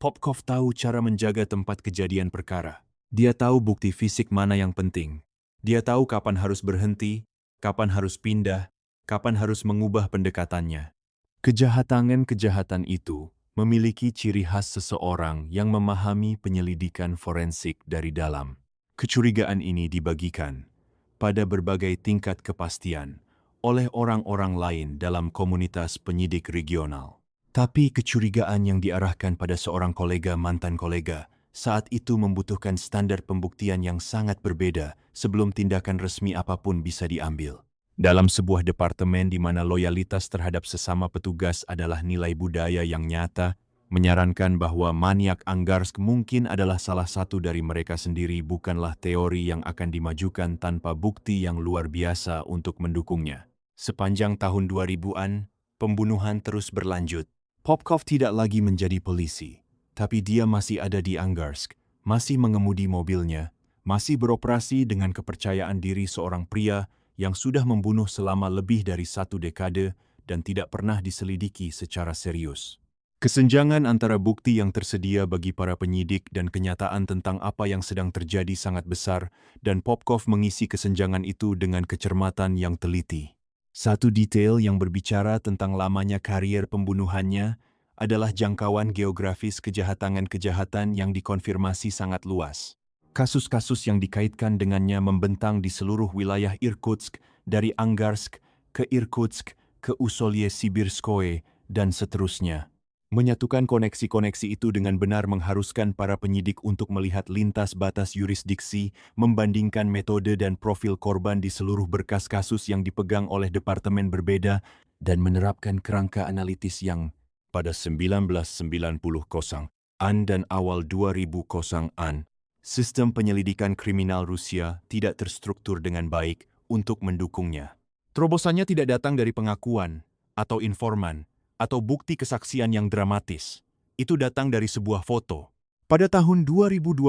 Popkov tahu cara menjaga tempat kejadian perkara. Dia tahu bukti fisik mana yang penting. Dia tahu kapan harus berhenti, kapan harus pindah, kapan harus mengubah pendekatannya. Kejahatan-kejahatan itu memiliki ciri khas seseorang yang memahami penyelidikan forensik dari dalam. Kecurigaan ini dibagikan pada berbagai tingkat kepastian oleh orang-orang lain dalam komunitas penyidik regional. Tapi kecurigaan yang diarahkan pada seorang kolega mantan kolega saat itu membutuhkan standar pembuktian yang sangat berbeda sebelum tindakan resmi apapun bisa diambil. Dalam sebuah departemen di mana loyalitas terhadap sesama petugas adalah nilai budaya yang nyata, menyarankan bahwa maniak Angarsk mungkin adalah salah satu dari mereka sendiri bukanlah teori yang akan dimajukan tanpa bukti yang luar biasa untuk mendukungnya. Sepanjang tahun 2000-an, pembunuhan terus berlanjut. Popkov tidak lagi menjadi polisi, tapi dia masih ada di Angarsk, masih mengemudi mobilnya, masih beroperasi dengan kepercayaan diri seorang pria yang sudah membunuh selama lebih dari 1 dekade dan tidak pernah diselidiki secara serius. Kesenjangan antara bukti yang tersedia bagi para penyidik dan kenyataan tentang apa yang sedang terjadi sangat besar, dan Popkov mengisi kesenjangan itu dengan kecermatan yang teliti. Satu detail yang berbicara tentang lamanya karier pembunuhannya adalah jangkauan geografis kejahatan-kejahatan yang dikonfirmasi sangat luas. Kasus-kasus yang dikaitkan dengannya membentang di seluruh wilayah Irkutsk, dari Angarsk ke Irkutsk ke Usolye-Sibirskoye, dan seterusnya. Menyatukan koneksi-koneksi itu dengan benar mengharuskan para penyidik untuk melihat lintas batas yurisdiksi, membandingkan metode dan profil korban di seluruh berkas kasus yang dipegang oleh departemen berbeda, dan menerapkan kerangka analitis yang pada 1990-an dan awal 2000-an, sistem penyelidikan kriminal Rusia tidak terstruktur dengan baik untuk mendukungnya. Terobosannya tidak datang dari pengakuan atau informan, atau bukti kesaksian yang dramatis. Itu datang dari sebuah foto. Pada tahun 2012,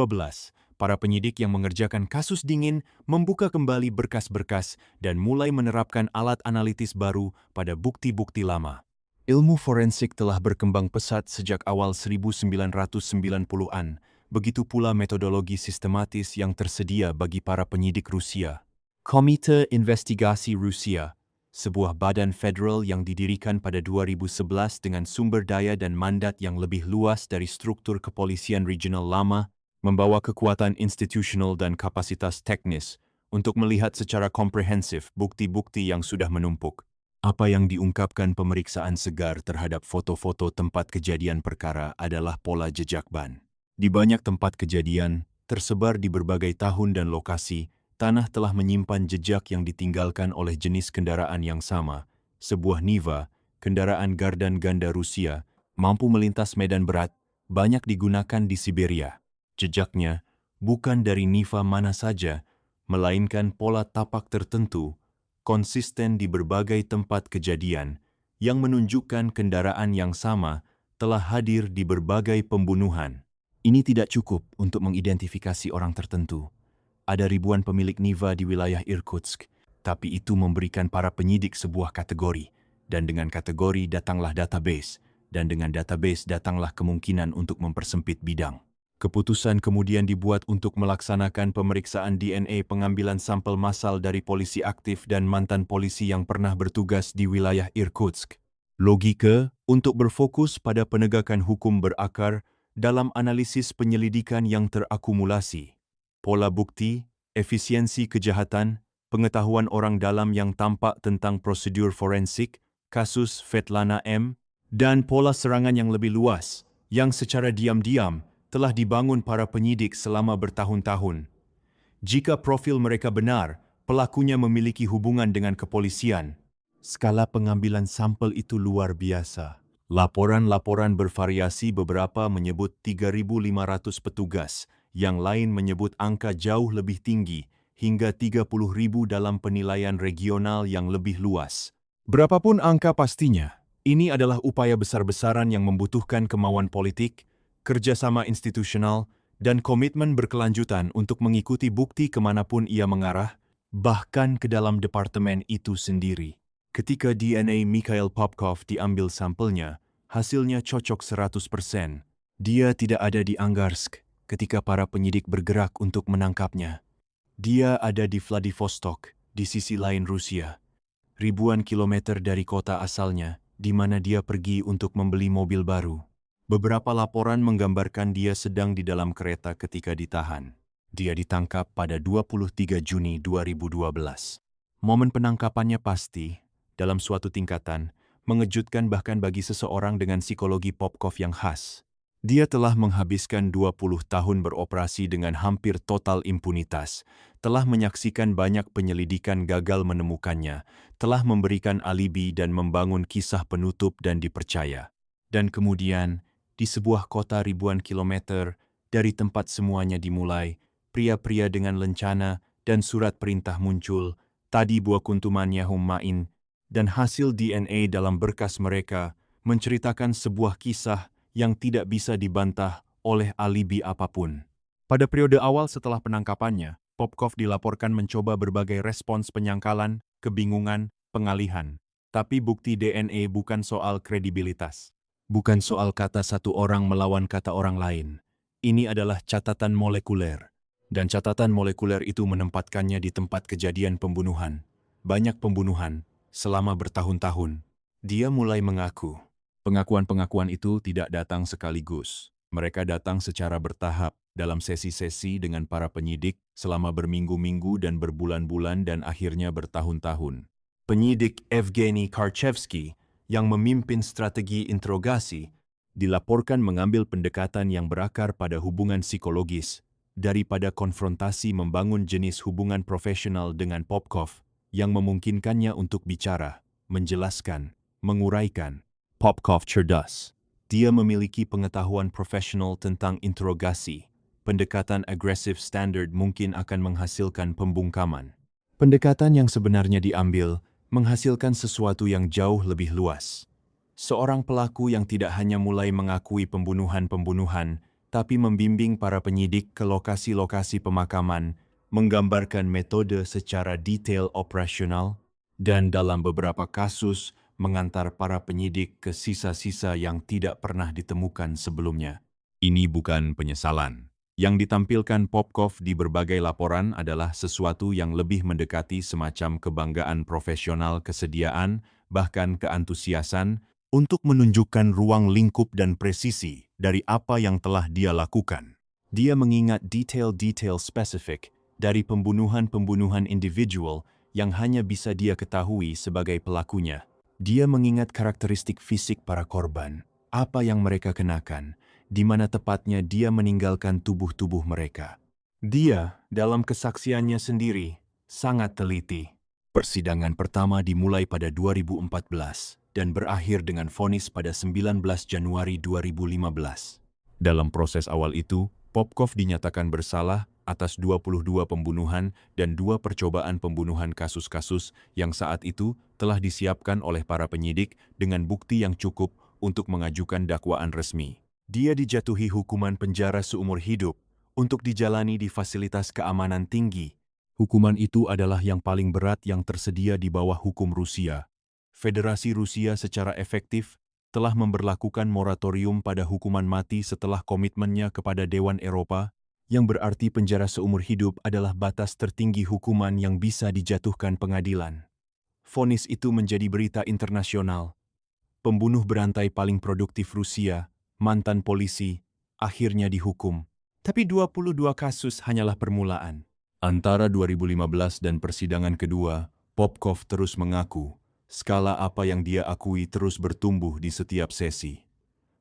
para penyidik yang mengerjakan kasus dingin membuka kembali berkas-berkas dan mulai menerapkan alat analitis baru pada bukti-bukti lama. Ilmu forensik telah berkembang pesat sejak awal 1990-an, begitu pula metodologi sistematis yang tersedia bagi para penyidik Rusia. Komite Investigasi Rusia, sebuah badan federal yang didirikan pada 2011 dengan sumber daya dan mandat yang lebih luas dari struktur kepolisian regional lama, membawa kekuatan institusional dan kapasitas teknis untuk melihat secara komprehensif bukti-bukti yang sudah menumpuk. Apa yang diungkapkan pemeriksaan segar terhadap foto-foto tempat kejadian perkara adalah pola jejak ban. Di banyak tempat kejadian, tersebar di berbagai tahun dan lokasi, tanah telah menyimpan jejak yang ditinggalkan oleh jenis kendaraan yang sama. Sebuah Niva, kendaraan gardan ganda Rusia, mampu melintas medan berat, banyak digunakan di Siberia. Jejaknya bukan dari Niva mana saja, melainkan pola tapak tertentu, konsisten di berbagai tempat kejadian, yang menunjukkan kendaraan yang sama telah hadir di berbagai pembunuhan. Ini tidak cukup untuk mengidentifikasi orang tertentu. Ada ribuan pemilik Niva di wilayah Irkutsk, tapi itu memberikan para penyidik sebuah kategori, dan dengan kategori datanglah database, dan dengan database datanglah kemungkinan untuk mempersempit bidang. Keputusan kemudian dibuat untuk melaksanakan pemeriksaan DNA pengambilan sampel massal dari polisi aktif dan mantan polisi yang pernah bertugas di wilayah Irkutsk. Logika untuk berfokus pada penegakan hukum berakar dalam analisis penyelidikan yang terakumulasi. Pola bukti, efisiensi kejahatan, pengetahuan orang dalam yang tampak tentang prosedur forensik, kasus Svetlana M., dan pola serangan yang lebih luas, yang secara diam-diam telah dibangun para penyidik selama bertahun-tahun. Jika profil mereka benar, pelakunya memiliki hubungan dengan kepolisian. Skala pengambilan sampel itu luar biasa. Laporan-laporan bervariasi, beberapa menyebut 3.500 petugas, yang lain menyebut angka jauh lebih tinggi, hingga 30.000 dalam penilaian regional yang lebih luas. Berapapun angka pastinya, ini adalah upaya besar-besaran yang membutuhkan kemauan politik, kerjasama institusional, dan komitmen berkelanjutan untuk mengikuti bukti kemanapun ia mengarah, bahkan ke dalam departemen itu sendiri. Ketika DNA Mikhail Popkov diambil sampelnya, hasilnya cocok 100%. Dia tidak ada di Angarsk ketika para penyidik bergerak untuk menangkapnya. Dia ada di Vladivostok, di sisi lain Rusia. Ribuan kilometer dari kota asalnya, di mana dia pergi untuk membeli mobil baru. Beberapa laporan menggambarkan dia sedang di dalam kereta ketika ditahan. Dia ditangkap pada 23 Juni 2012. Momen penangkapannya pasti, dalam suatu tingkatan, mengejutkan bahkan bagi seseorang dengan psikologi Popkov yang khas. Dia telah menghabiskan 20 tahun beroperasi dengan hampir total impunitas, telah menyaksikan banyak penyelidikan gagal menemukannya, telah memberikan alibi dan membangun kisah penutup dan dipercaya. Dan kemudian, di sebuah kota ribuan kilometer, dari tempat semuanya dimulai, pria-pria dengan lencana dan surat perintah muncul, tadi buah kuntumannya Hummain, dan hasil DNA dalam berkas mereka menceritakan sebuah kisah yang tidak bisa dibantah oleh alibi apapun. Pada periode awal setelah penangkapannya, Popkov dilaporkan mencoba berbagai respons penyangkalan, kebingungan, pengalihan. Tapi bukti DNA bukan soal kredibilitas. Bukan soal kata satu orang melawan kata orang lain. Ini adalah catatan molekuler. Dan catatan molekuler itu menempatkannya di tempat kejadian pembunuhan. Banyak pembunuhan, selama bertahun-tahun. Dia mulai mengaku. Pengakuan-pengakuan itu tidak datang sekaligus. Mereka datang secara bertahap dalam sesi-sesi dengan para penyidik selama berminggu-minggu dan berbulan-bulan dan akhirnya bertahun-tahun. Penyidik Evgeny Karchevsky yang memimpin strategi interogasi dilaporkan mengambil pendekatan yang berakar pada hubungan psikologis daripada konfrontasi membangun jenis hubungan profesional dengan Popkov yang memungkinkannya untuk bicara, menjelaskan, menguraikan. Popkov cerdas. Dia memiliki pengetahuan profesional tentang interogasi. Pendekatan agresif standard mungkin akan menghasilkan pembungkaman. Pendekatan yang sebenarnya diambil menghasilkan sesuatu yang jauh lebih luas. Seorang pelaku yang tidak hanya mulai mengakui pembunuhan-pembunuhan, tapi membimbing para penyidik ke lokasi-lokasi pemakaman, menggambarkan metode secara detail operasional, dan dalam beberapa kasus mengantar para penyidik ke sisa-sisa yang tidak pernah ditemukan sebelumnya. Ini bukan penyesalan. Yang ditampilkan Popkov di berbagai laporan adalah sesuatu yang lebih mendekati semacam kebanggaan profesional, kesediaan, bahkan keantusiasan untuk menunjukkan ruang lingkup dan presisi dari apa yang telah dia lakukan. Dia mengingat detail-detail spesifik dari pembunuhan-pembunuhan individual yang hanya bisa dia ketahui sebagai pelakunya. Dia mengingat karakteristik fisik para korban, apa yang mereka kenakan, di mana tepatnya dia meninggalkan tubuh-tubuh mereka. Dia, dalam kesaksiannya sendiri, sangat teliti. Persidangan pertama dimulai pada 2014 dan berakhir dengan vonis pada 19 Januari 2015. Dalam proses awal itu, Popkov dinyatakan bersalah atas 22 pembunuhan dan 2 percobaan pembunuhan kasus-kasus yang saat itu telah disiapkan oleh para penyidik dengan bukti yang cukup untuk mengajukan dakwaan resmi. Dia dijatuhi hukuman penjara seumur hidup untuk dijalani di fasilitas keamanan tinggi. Hukuman itu adalah yang paling berat yang tersedia di bawah hukum Rusia. Federasi Rusia secara efektif telah memberlakukan moratorium pada hukuman mati setelah komitmennya kepada Dewan Eropa, yang berarti penjara seumur hidup adalah batas tertinggi hukuman yang bisa dijatuhkan pengadilan. Vonis itu menjadi berita internasional. Pembunuh berantai paling produktif Rusia, mantan polisi, akhirnya dihukum. Tapi 22 kasus hanyalah permulaan. Antara 2015 dan persidangan kedua, Popkov terus mengaku, skala apa yang dia akui terus bertumbuh di setiap sesi.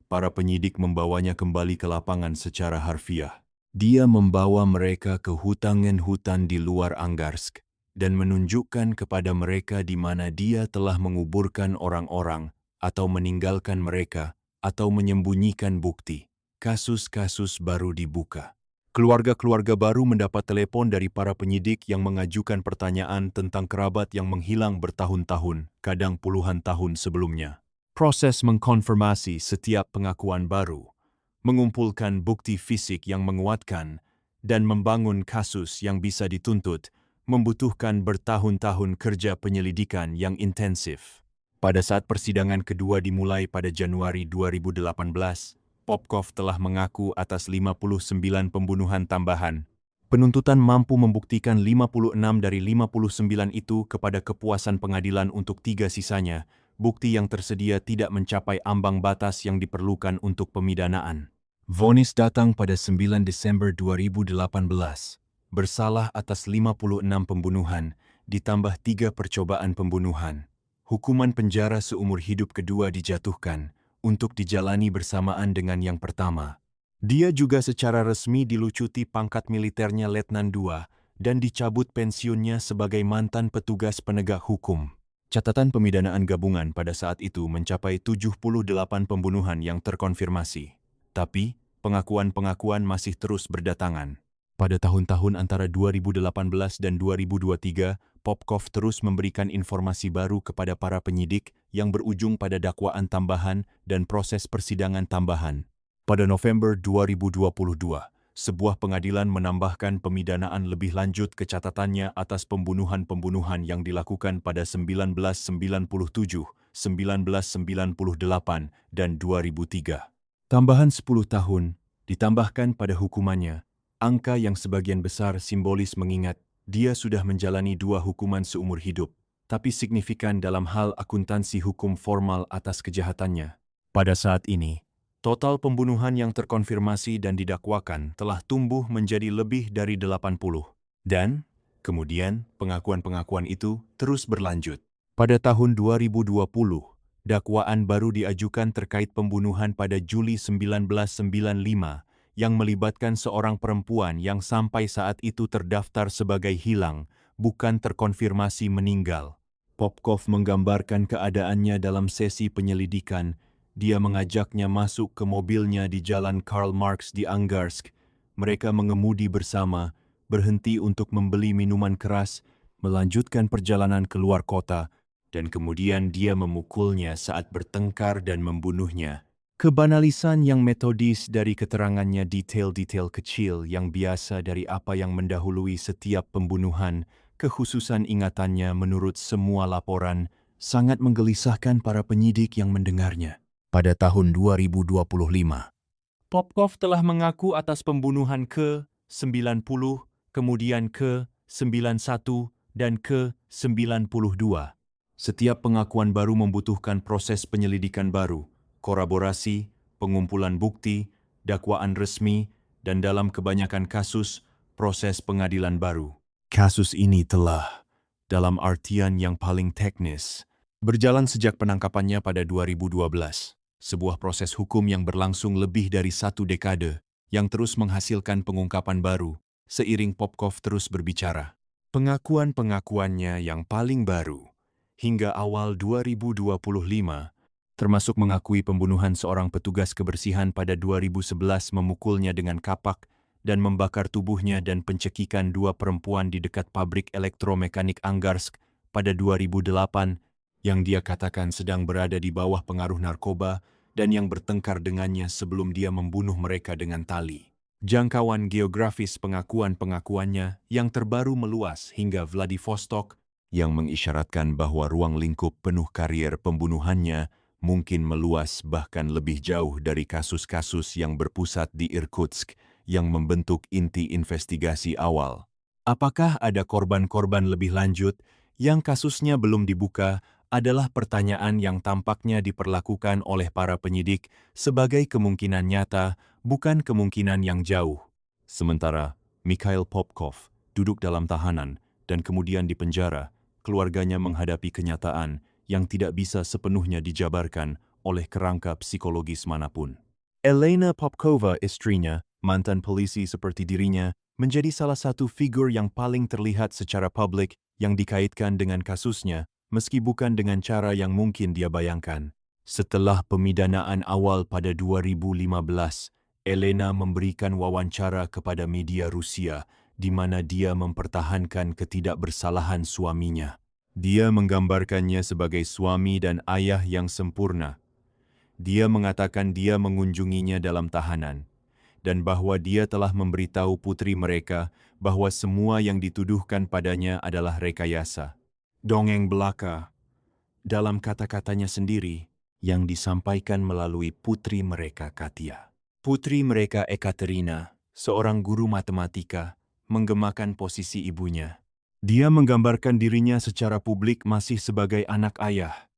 Para penyidik membawanya kembali ke lapangan secara harfiah. Dia membawa mereka ke hutan-hutan di luar Angarsk dan menunjukkan kepada mereka di mana dia telah menguburkan orang-orang atau meninggalkan mereka atau menyembunyikan bukti. Kasus-kasus baru dibuka. Keluarga-keluarga baru mendapat telepon dari para penyidik yang mengajukan pertanyaan tentang kerabat yang menghilang bertahun-tahun, kadang puluhan tahun sebelumnya. Proses mengkonfirmasi setiap pengakuan baru, mengumpulkan bukti fisik yang menguatkan, dan membangun kasus yang bisa dituntut, membutuhkan bertahun-tahun kerja penyelidikan yang intensif. Pada saat persidangan kedua dimulai pada Januari 2018, Popkov telah mengaku atas 59 pembunuhan tambahan. Penuntutan mampu membuktikan 56 dari 59 itu kepada kepuasan pengadilan untuk 3 sisanya. Bukti yang tersedia tidak mencapai ambang batas yang diperlukan untuk pemidanaan. Vonis datang pada 9 Desember 2018. Bersalah atas 56 pembunuhan, ditambah 3 percobaan pembunuhan. Hukuman penjara seumur hidup kedua dijatuhkan untuk dijalani bersamaan dengan yang pertama. Dia juga secara resmi dilucuti pangkat militernya Letnan II dan dicabut pensiunnya sebagai mantan petugas penegak hukum. Catatan pemidanaan gabungan pada saat itu mencapai 78 pembunuhan yang terkonfirmasi. Tapi, pengakuan-pengakuan masih terus berdatangan. Pada tahun-tahun antara 2018 dan 2023, Popkov terus memberikan informasi baru kepada para penyidik yang berujung pada dakwaan tambahan dan proses persidangan tambahan. Pada November 2022, sebuah pengadilan menambahkan pemidanaan lebih lanjut ke catatannya atas pembunuhan-pembunuhan yang dilakukan pada 1997 1998, dan 2003. Tambahan 10 tahun ditambahkan pada hukumannya, angka yang sebagian besar simbolis mengingat dia sudah menjalani 2 hukuman seumur hidup, tapi signifikan dalam hal akuntansi hukum formal atas kejahatannya. Pada saat ini, total pembunuhan yang terkonfirmasi dan didakwakan telah tumbuh menjadi lebih dari 80. Dan, kemudian, pengakuan-pengakuan itu terus berlanjut. Pada tahun 2020, dakwaan baru diajukan terkait pembunuhan pada Juli 1995 yang melibatkan seorang perempuan yang sampai saat itu terdaftar sebagai hilang, bukan terkonfirmasi meninggal. Popkov menggambarkan keadaannya dalam sesi penyelidikan. Dia mengajaknya masuk ke mobilnya di Jalan Karl Marx di Angarsk. Mereka mengemudi bersama, berhenti untuk membeli minuman keras, melanjutkan perjalanan keluar kota, dan kemudian dia memukulnya saat bertengkar dan membunuhnya. Kebanalisan yang metodis dari keterangannya, detail-detail kecil yang biasa dari apa yang mendahului setiap pembunuhan, kekhususan ingatannya menurut semua laporan, sangat menggelisahkan para penyidik yang mendengarnya. Pada tahun 2025, Popkov telah mengaku atas pembunuhan ke-90, kemudian ke-91, dan ke-92. Setiap pengakuan baru membutuhkan proses penyelidikan baru, kolaborasi, pengumpulan bukti, dakwaan resmi, dan dalam kebanyakan kasus, proses pengadilan baru. Kasus ini telah, dalam artian yang paling teknis, berjalan sejak penangkapannya pada 2012. Sebuah proses hukum yang berlangsung lebih dari 1 dekade, yang terus menghasilkan pengungkapan baru, seiring Popkov terus berbicara. Pengakuan-pengakuannya yang paling baru, hingga awal 2025, termasuk mengakui pembunuhan seorang petugas kebersihan pada 2011, memukulnya dengan kapak dan membakar tubuhnya, dan pencekikan 2 perempuan di dekat pabrik elektromekanik Angarsk pada 2008, yang dia katakan sedang berada di bawah pengaruh narkoba dan yang bertengkar dengannya sebelum dia membunuh mereka dengan tali. Jangkauan geografis pengakuan-pengakuannya yang terbaru meluas hingga Vladivostok, yang mengisyaratkan bahwa ruang lingkup penuh karier pembunuhannya mungkin meluas bahkan lebih jauh dari kasus-kasus yang berpusat di Irkutsk yang membentuk inti investigasi awal. Apakah ada korban-korban lebih lanjut yang kasusnya belum dibuka adalah pertanyaan yang tampaknya diperlakukan oleh para penyidik sebagai kemungkinan nyata, bukan kemungkinan yang jauh. Sementara Mikhail Popkov duduk dalam tahanan dan kemudian dipenjara, keluarganya menghadapi kenyataan yang tidak bisa sepenuhnya dijabarkan oleh kerangka psikologis manapun. Elena Popkova, istrinya, mantan polisi seperti dirinya, menjadi salah satu figur yang paling terlihat secara publik yang dikaitkan dengan kasusnya, meski bukan dengan cara yang mungkin dia bayangkan. Setelah pemidanaan awal pada 2015, Elena memberikan wawancara kepada media Rusia, di mana dia mempertahankan ketidakbersalahan suaminya. Dia menggambarkannya sebagai suami dan ayah yang sempurna. Dia mengatakan dia mengunjunginya dalam tahanan, dan bahwa dia telah memberitahu putri mereka bahwa semua yang dituduhkan padanya adalah rekayasa. Dongeng belaka, dalam kata-katanya sendiri, yang disampaikan melalui putri mereka Katia. Putri mereka Ekaterina, seorang guru matematika, menggemakan posisi ibunya. Dia menggambarkan dirinya secara publik masih sebagai anak ayah.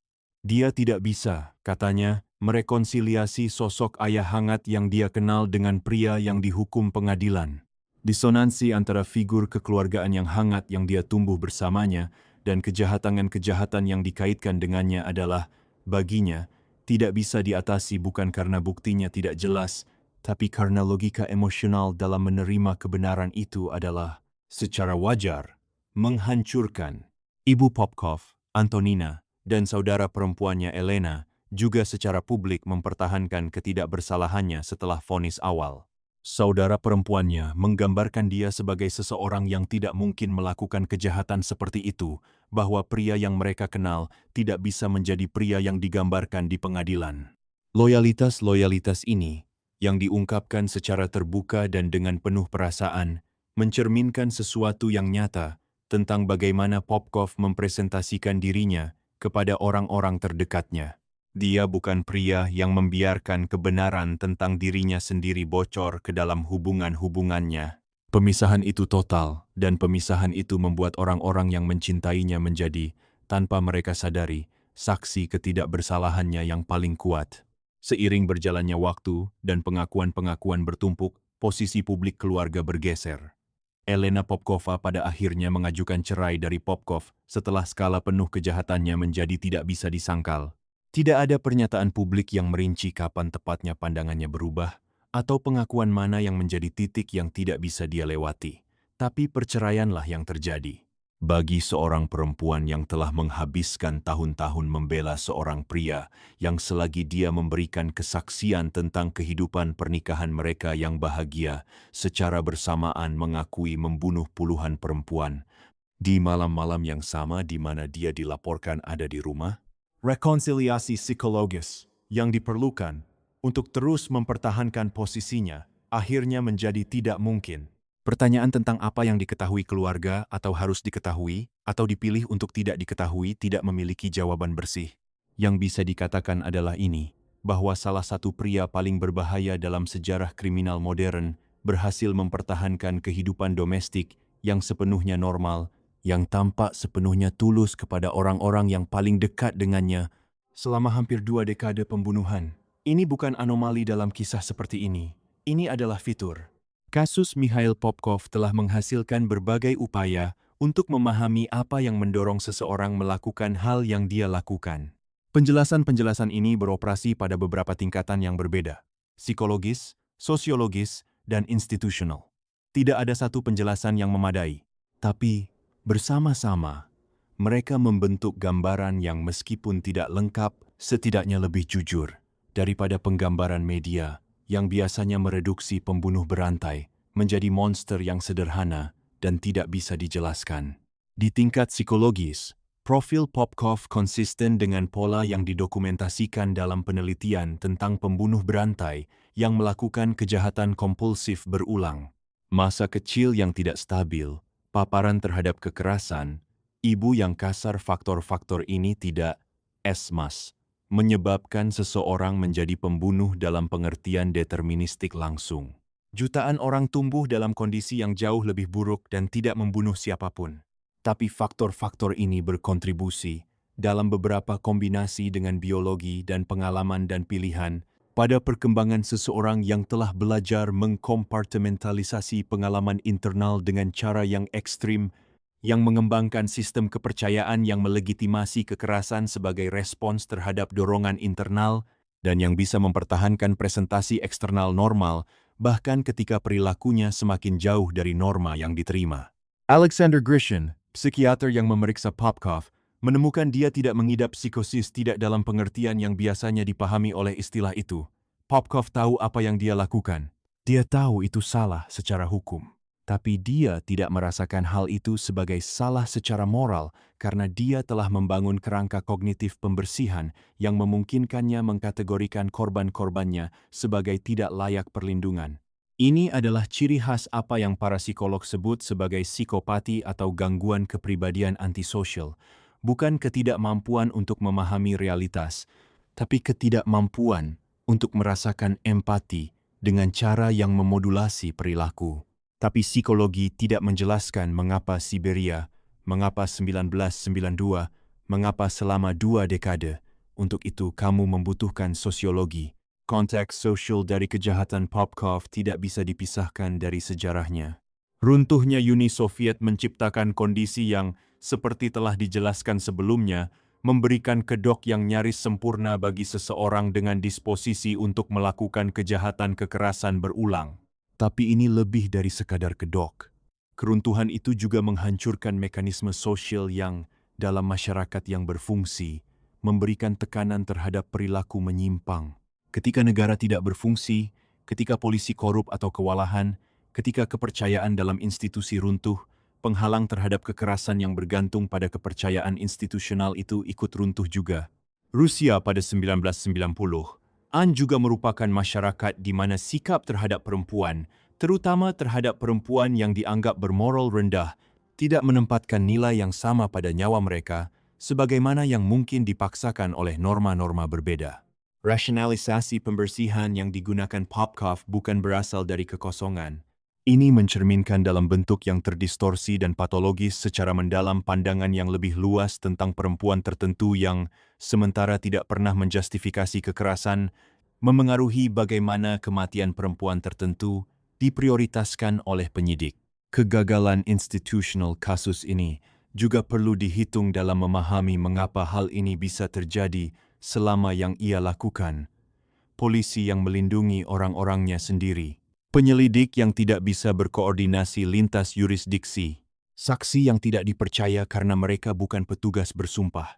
Dia tidak bisa, katanya, merekonsiliasi sosok ayah hangat yang dia kenal dengan pria yang dihukum pengadilan. Disonansi antara figur kekeluargaan yang hangat yang dia tumbuh bersamanya dan kejahatan-kejahatan yang dikaitkan dengannya adalah, baginya, tidak bisa diatasi bukan karena buktinya tidak jelas, tapi karena logika emosional dalam menerima kebenaran itu adalah, secara wajar, menghancurkan. Ibu Popkov, Antonina, dan saudara perempuannya Elena juga secara publik mempertahankan ketidakbersalahannya setelah vonis awal. Saudara perempuannya menggambarkan dia sebagai seseorang yang tidak mungkin melakukan kejahatan seperti itu, bahwa pria yang mereka kenal tidak bisa menjadi pria yang digambarkan di pengadilan. Loyalitas-loyalitas ini, yang diungkapkan secara terbuka dan dengan penuh perasaan, mencerminkan sesuatu yang nyata tentang bagaimana Popkov mempresentasikan dirinya kepada orang-orang terdekatnya. Dia bukan pria yang membiarkan kebenaran tentang dirinya sendiri bocor ke dalam hubungan-hubungannya. Pemisahan itu total, dan pemisahan itu membuat orang-orang yang mencintainya menjadi, tanpa mereka sadari, saksi ketidakbersalahannya yang paling kuat. Seiring berjalannya waktu dan pengakuan-pengakuan bertumpuk, posisi publik keluarga bergeser. Elena Popkova pada akhirnya mengajukan cerai dari Popkov setelah skala penuh kejahatannya menjadi tidak bisa disangkal. Tidak ada pernyataan publik yang merinci kapan tepatnya pandangannya berubah, atau pengakuan mana yang menjadi titik yang tidak bisa dia lewati. Tapi perceraianlah yang terjadi. Bagi seorang perempuan yang telah menghabiskan tahun-tahun membela seorang pria, yang selagi dia memberikan kesaksian tentang kehidupan pernikahan mereka yang bahagia, secara bersamaan mengakui membunuh puluhan perempuan, di malam-malam yang sama di mana dia dilaporkan ada di rumah, rekonsiliasi psikologis yang diperlukan untuk terus mempertahankan posisinya akhirnya menjadi tidak mungkin. Pertanyaan tentang apa yang diketahui keluarga atau harus diketahui atau dipilih untuk tidak diketahui tidak memiliki jawaban bersih. Yang bisa dikatakan adalah ini, bahwa salah satu pria paling berbahaya dalam sejarah kriminal modern berhasil mempertahankan kehidupan domestik yang sepenuhnya normal, yang tampak sepenuhnya tulus kepada orang-orang yang paling dekat dengannya selama hampir 2 dekade pembunuhan. Ini bukan anomali dalam kisah seperti ini. Ini adalah fitur. Kasus Mikhail Popkov telah menghasilkan berbagai upaya untuk memahami apa yang mendorong seseorang melakukan hal yang dia lakukan. Penjelasan-penjelasan ini beroperasi pada beberapa tingkatan yang berbeda: psikologis, sosiologis, dan institusional. Tidak ada satu penjelasan yang memadai, tapi bersama-sama, mereka membentuk gambaran yang meskipun tidak lengkap, setidaknya lebih jujur daripada penggambaran media yang biasanya mereduksi pembunuh berantai menjadi monster yang sederhana dan tidak bisa dijelaskan. Di tingkat psikologis, profil Popkov konsisten dengan pola yang didokumentasikan dalam penelitian tentang pembunuh berantai yang melakukan kejahatan kompulsif berulang. Masa kecil yang tidak stabil, paparan terhadap kekerasan, ibu yang kasar, faktor-faktor ini tidak esmas menyebabkan seseorang menjadi pembunuh dalam pengertian deterministik langsung. Jutaan orang tumbuh dalam kondisi yang jauh lebih buruk dan tidak membunuh siapapun. Tapi faktor-faktor ini berkontribusi dalam beberapa kombinasi dengan biologi dan pengalaman dan pilihan pada perkembangan seseorang yang telah belajar mengkompartementalisasi pengalaman internal dengan cara yang ekstrim, yang mengembangkan sistem kepercayaan yang melegitimasi kekerasan sebagai respons terhadap dorongan internal, dan yang bisa mempertahankan presentasi eksternal normal, bahkan ketika perilakunya semakin jauh dari norma yang diterima. Alexander Grishin, psikiater yang memeriksa Popkov, menemukan dia tidak mengidap psikosis tidak dalam pengertian yang biasanya dipahami oleh istilah itu. Popkov tahu apa yang dia lakukan. Dia tahu itu salah secara hukum. Tapi dia tidak merasakan hal itu sebagai salah secara moral karena dia telah membangun kerangka kognitif pembersihan yang memungkinkannya mengkategorikan korban-korbannya sebagai tidak layak perlindungan. Ini adalah ciri khas apa yang para psikolog sebut sebagai psikopati atau gangguan kepribadian antisosial, bukan ketidakmampuan untuk memahami realitas, tapi ketidakmampuan untuk merasakan empati dengan cara yang memodulasi perilaku. Tapi psikologi tidak menjelaskan mengapa Siberia, mengapa 1992, mengapa selama 2 dekade. Untuk itu kamu membutuhkan sosiologi. Konteks sosial dari kejahatan Popkov tidak bisa dipisahkan dari sejarahnya. Runtuhnya Uni Soviet menciptakan kondisi yang, seperti telah dijelaskan sebelumnya, memberikan kedok yang nyaris sempurna bagi seseorang dengan disposisi untuk melakukan kejahatan kekerasan berulang. Tapi ini lebih dari sekadar kedok. Keruntuhan itu juga menghancurkan mekanisme sosial yang, dalam masyarakat yang berfungsi, memberikan tekanan terhadap perilaku menyimpang. Ketika negara tidak berfungsi, ketika polisi korup atau kewalahan, ketika kepercayaan dalam institusi runtuh, penghalang terhadap kekerasan yang bergantung pada kepercayaan institusional itu ikut runtuh juga. Rusia pada 1990 juga merupakan masyarakat di mana sikap terhadap perempuan, terutama terhadap perempuan yang dianggap bermoral rendah, tidak menempatkan nilai yang sama pada nyawa mereka sebagaimana yang mungkin dipaksakan oleh norma-norma berbeda. Rasionalisasi pembersihan yang digunakan Popkov bukan berasal dari kekosongan. Ini mencerminkan dalam bentuk yang terdistorsi dan patologis secara mendalam pandangan yang lebih luas tentang perempuan tertentu yang, sementara tidak pernah menjustifikasi kekerasan, memengaruhi bagaimana kematian perempuan tertentu diprioritaskan oleh penyidik. Kegagalan institusional kasus ini juga perlu dihitung dalam memahami mengapa hal ini bisa terjadi selama yang ia lakukan. Polisi yang melindungi orang-orangnya sendiri. Penyelidik yang tidak bisa berkoordinasi lintas yurisdiksi. Saksi yang tidak dipercaya karena mereka bukan petugas bersumpah.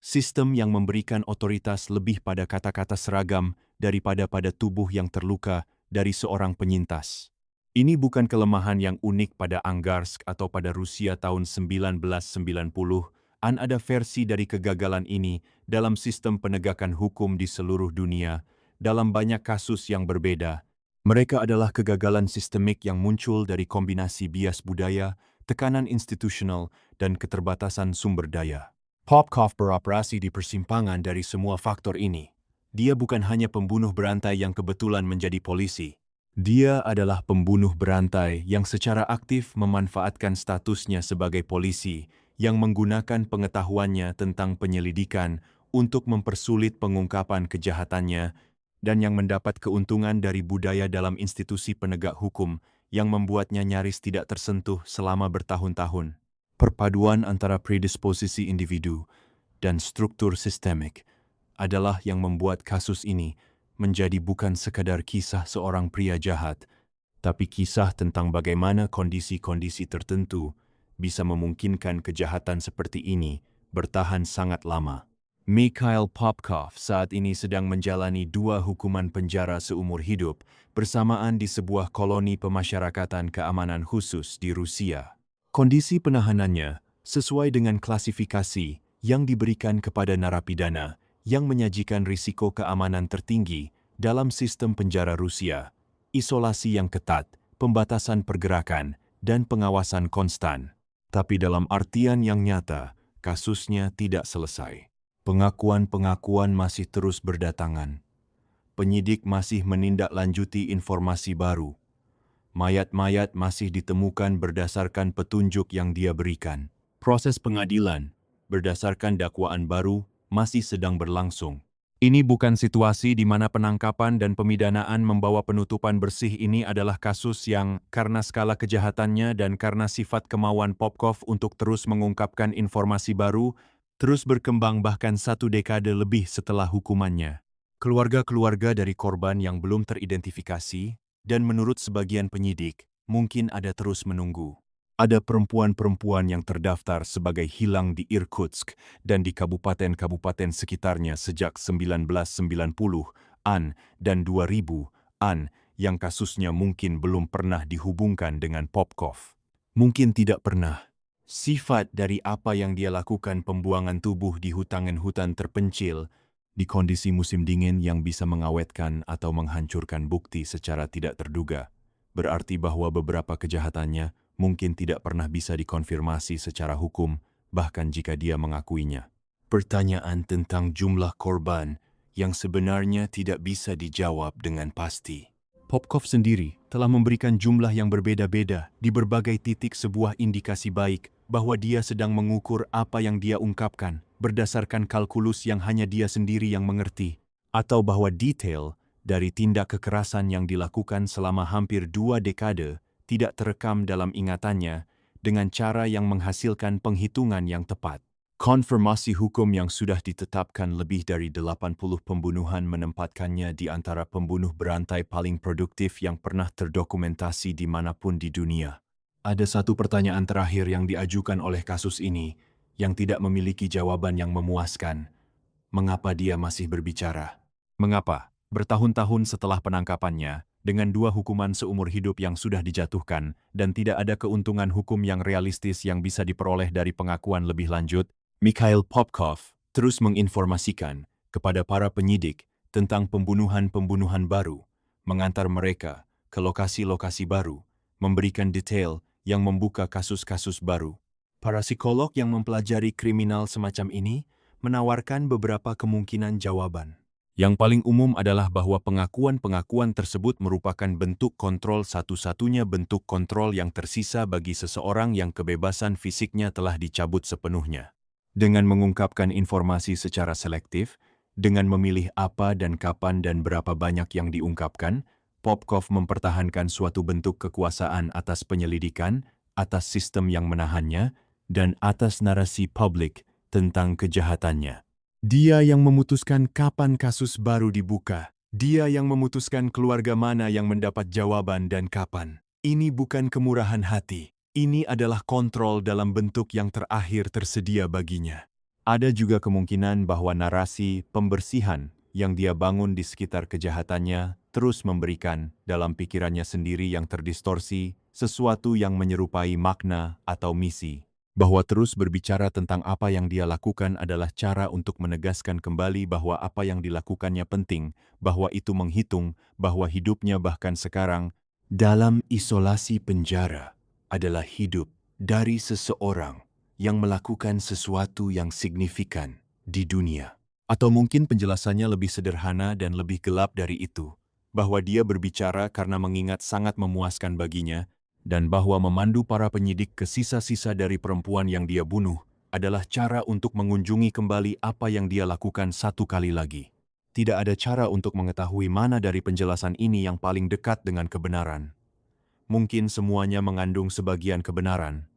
Sistem yang memberikan otoritas lebih pada kata-kata seragam daripada pada tubuh yang terluka dari seorang penyintas. Ini bukan kelemahan yang unik pada Angarsk atau pada Rusia tahun 1990. Ada versi dari kegagalan ini dalam sistem penegakan hukum di seluruh dunia, dalam banyak kasus yang berbeda. Mereka adalah kegagalan sistemik yang muncul dari kombinasi bias budaya, tekanan institusional, dan keterbatasan sumber daya. Popkov beroperasi di persimpangan dari semua faktor ini. Dia bukan hanya pembunuh berantai yang kebetulan menjadi polisi. Dia adalah pembunuh berantai yang secara aktif memanfaatkan statusnya sebagai polisi yang menggunakan pengetahuannya tentang penyelidikan untuk mempersulit pengungkapan kejahatannya dan yang mendapat keuntungan dari budaya dalam institusi penegak hukum yang membuatnya nyaris tidak tersentuh selama bertahun-tahun. Perpaduan antara predisposisi individu dan struktur sistemik adalah yang membuat kasus ini menjadi bukan sekadar kisah seorang pria jahat, tapi kisah tentang bagaimana kondisi-kondisi tertentu bisa memungkinkan kejahatan seperti ini bertahan sangat lama. Mikhail Popkov saat ini sedang menjalani 2 hukuman penjara seumur hidup bersamaan di sebuah koloni pemasyarakatan keamanan khusus di Rusia. Kondisi penahanannya sesuai dengan klasifikasi yang diberikan kepada narapidana yang menyajikan risiko keamanan tertinggi dalam sistem penjara Rusia, isolasi yang ketat, pembatasan pergerakan, dan pengawasan konstan. Tapi dalam artian yang nyata, kasusnya tidak selesai. Pengakuan-pengakuan masih terus berdatangan. Penyidik masih menindaklanjuti informasi baru. Mayat-mayat masih ditemukan berdasarkan petunjuk yang dia berikan. Proses pengadilan, berdasarkan dakwaan baru, masih sedang berlangsung. Ini bukan situasi di mana penangkapan dan pemidanaan membawa penutupan bersih. Ini adalah kasus yang, karena skala kejahatannya dan karena sifat kemauan Popkov untuk terus mengungkapkan informasi baru, terus berkembang bahkan 1 dekade lebih setelah hukumannya. Keluarga-keluarga dari korban yang belum teridentifikasi, dan menurut sebagian penyidik, mungkin ada terus menunggu. Ada perempuan-perempuan yang terdaftar sebagai hilang di Irkutsk dan di kabupaten-kabupaten sekitarnya sejak 1990-an dan 2000-an yang kasusnya mungkin belum pernah dihubungkan dengan Popkov. Mungkin tidak pernah. Sifat dari apa yang dia lakukan, pembuangan tubuh di hutan-hutan terpencil, di kondisi musim dingin yang bisa mengawetkan atau menghancurkan bukti secara tidak terduga, berarti bahwa beberapa kejahatannya mungkin tidak pernah bisa dikonfirmasi secara hukum, bahkan jika dia mengakuinya. Pertanyaan tentang jumlah korban yang sebenarnya tidak bisa dijawab dengan pasti. Popkov sendiri telah memberikan jumlah yang berbeda-beda di berbagai titik, sebuah indikasi baik bahwa dia sedang mengukur apa yang dia ungkapkan berdasarkan kalkulus yang hanya dia sendiri yang mengerti, atau bahwa detail dari tindak kekerasan yang dilakukan selama hampir 2 dekade tidak terekam dalam ingatannya dengan cara yang menghasilkan penghitungan yang tepat. Konfirmasi hukum yang sudah ditetapkan lebih dari 80 pembunuhan menempatkannya di antara pembunuh berantai paling produktif yang pernah terdokumentasi dimanapun di dunia. Ada satu pertanyaan terakhir yang diajukan oleh kasus ini yang tidak memiliki jawaban yang memuaskan. Mengapa dia masih berbicara? Mengapa, bertahun-tahun setelah penangkapannya, dengan 2 hukuman seumur hidup yang sudah dijatuhkan dan tidak ada keuntungan hukum yang realistis yang bisa diperoleh dari pengakuan lebih lanjut, Mikhail Popkov terus menginformasikan kepada para penyidik tentang pembunuhan-pembunuhan baru, mengantar mereka ke lokasi-lokasi baru, memberikan detail yang membuka kasus-kasus baru. Para psikolog yang mempelajari kriminal semacam ini menawarkan beberapa kemungkinan jawaban. Yang paling umum adalah bahwa pengakuan-pengakuan tersebut merupakan bentuk kontrol, satu-satunya bentuk kontrol yang tersisa bagi seseorang yang kebebasan fisiknya telah dicabut sepenuhnya. Dengan mengungkapkan informasi secara selektif, dengan memilih apa dan kapan dan berapa banyak yang diungkapkan, Popkov mempertahankan suatu bentuk kekuasaan atas penyelidikan, atas sistem yang menahannya, dan atas narasi publik tentang kejahatannya. Dia yang memutuskan kapan kasus baru dibuka. Dia yang memutuskan keluarga mana yang mendapat jawaban dan kapan. Ini bukan kemurahan hati. Ini adalah kontrol dalam bentuk yang terakhir tersedia baginya. Ada juga kemungkinan bahwa narasi pembersihan yang dia bangun di sekitar kejahatannya terus memberikan dalam pikirannya sendiri yang terdistorsi sesuatu yang menyerupai makna atau misi. Bahwa terus berbicara tentang apa yang dia lakukan adalah cara untuk menegaskan kembali bahwa apa yang dilakukannya penting, bahwa itu menghitung, bahwa hidupnya bahkan sekarang dalam isolasi penjara adalah hidup dari seseorang yang melakukan sesuatu yang signifikan di dunia. Atau mungkin penjelasannya lebih sederhana dan lebih gelap dari itu, bahwa dia berbicara karena mengingat sangat memuaskan baginya, dan bahwa memandu para penyidik ke sisa-sisa dari perempuan yang dia bunuh adalah cara untuk mengunjungi kembali apa yang dia lakukan satu kali lagi. Tidak ada cara untuk mengetahui mana dari penjelasan ini yang paling dekat dengan kebenaran. Mungkin semuanya mengandung sebagian kebenaran.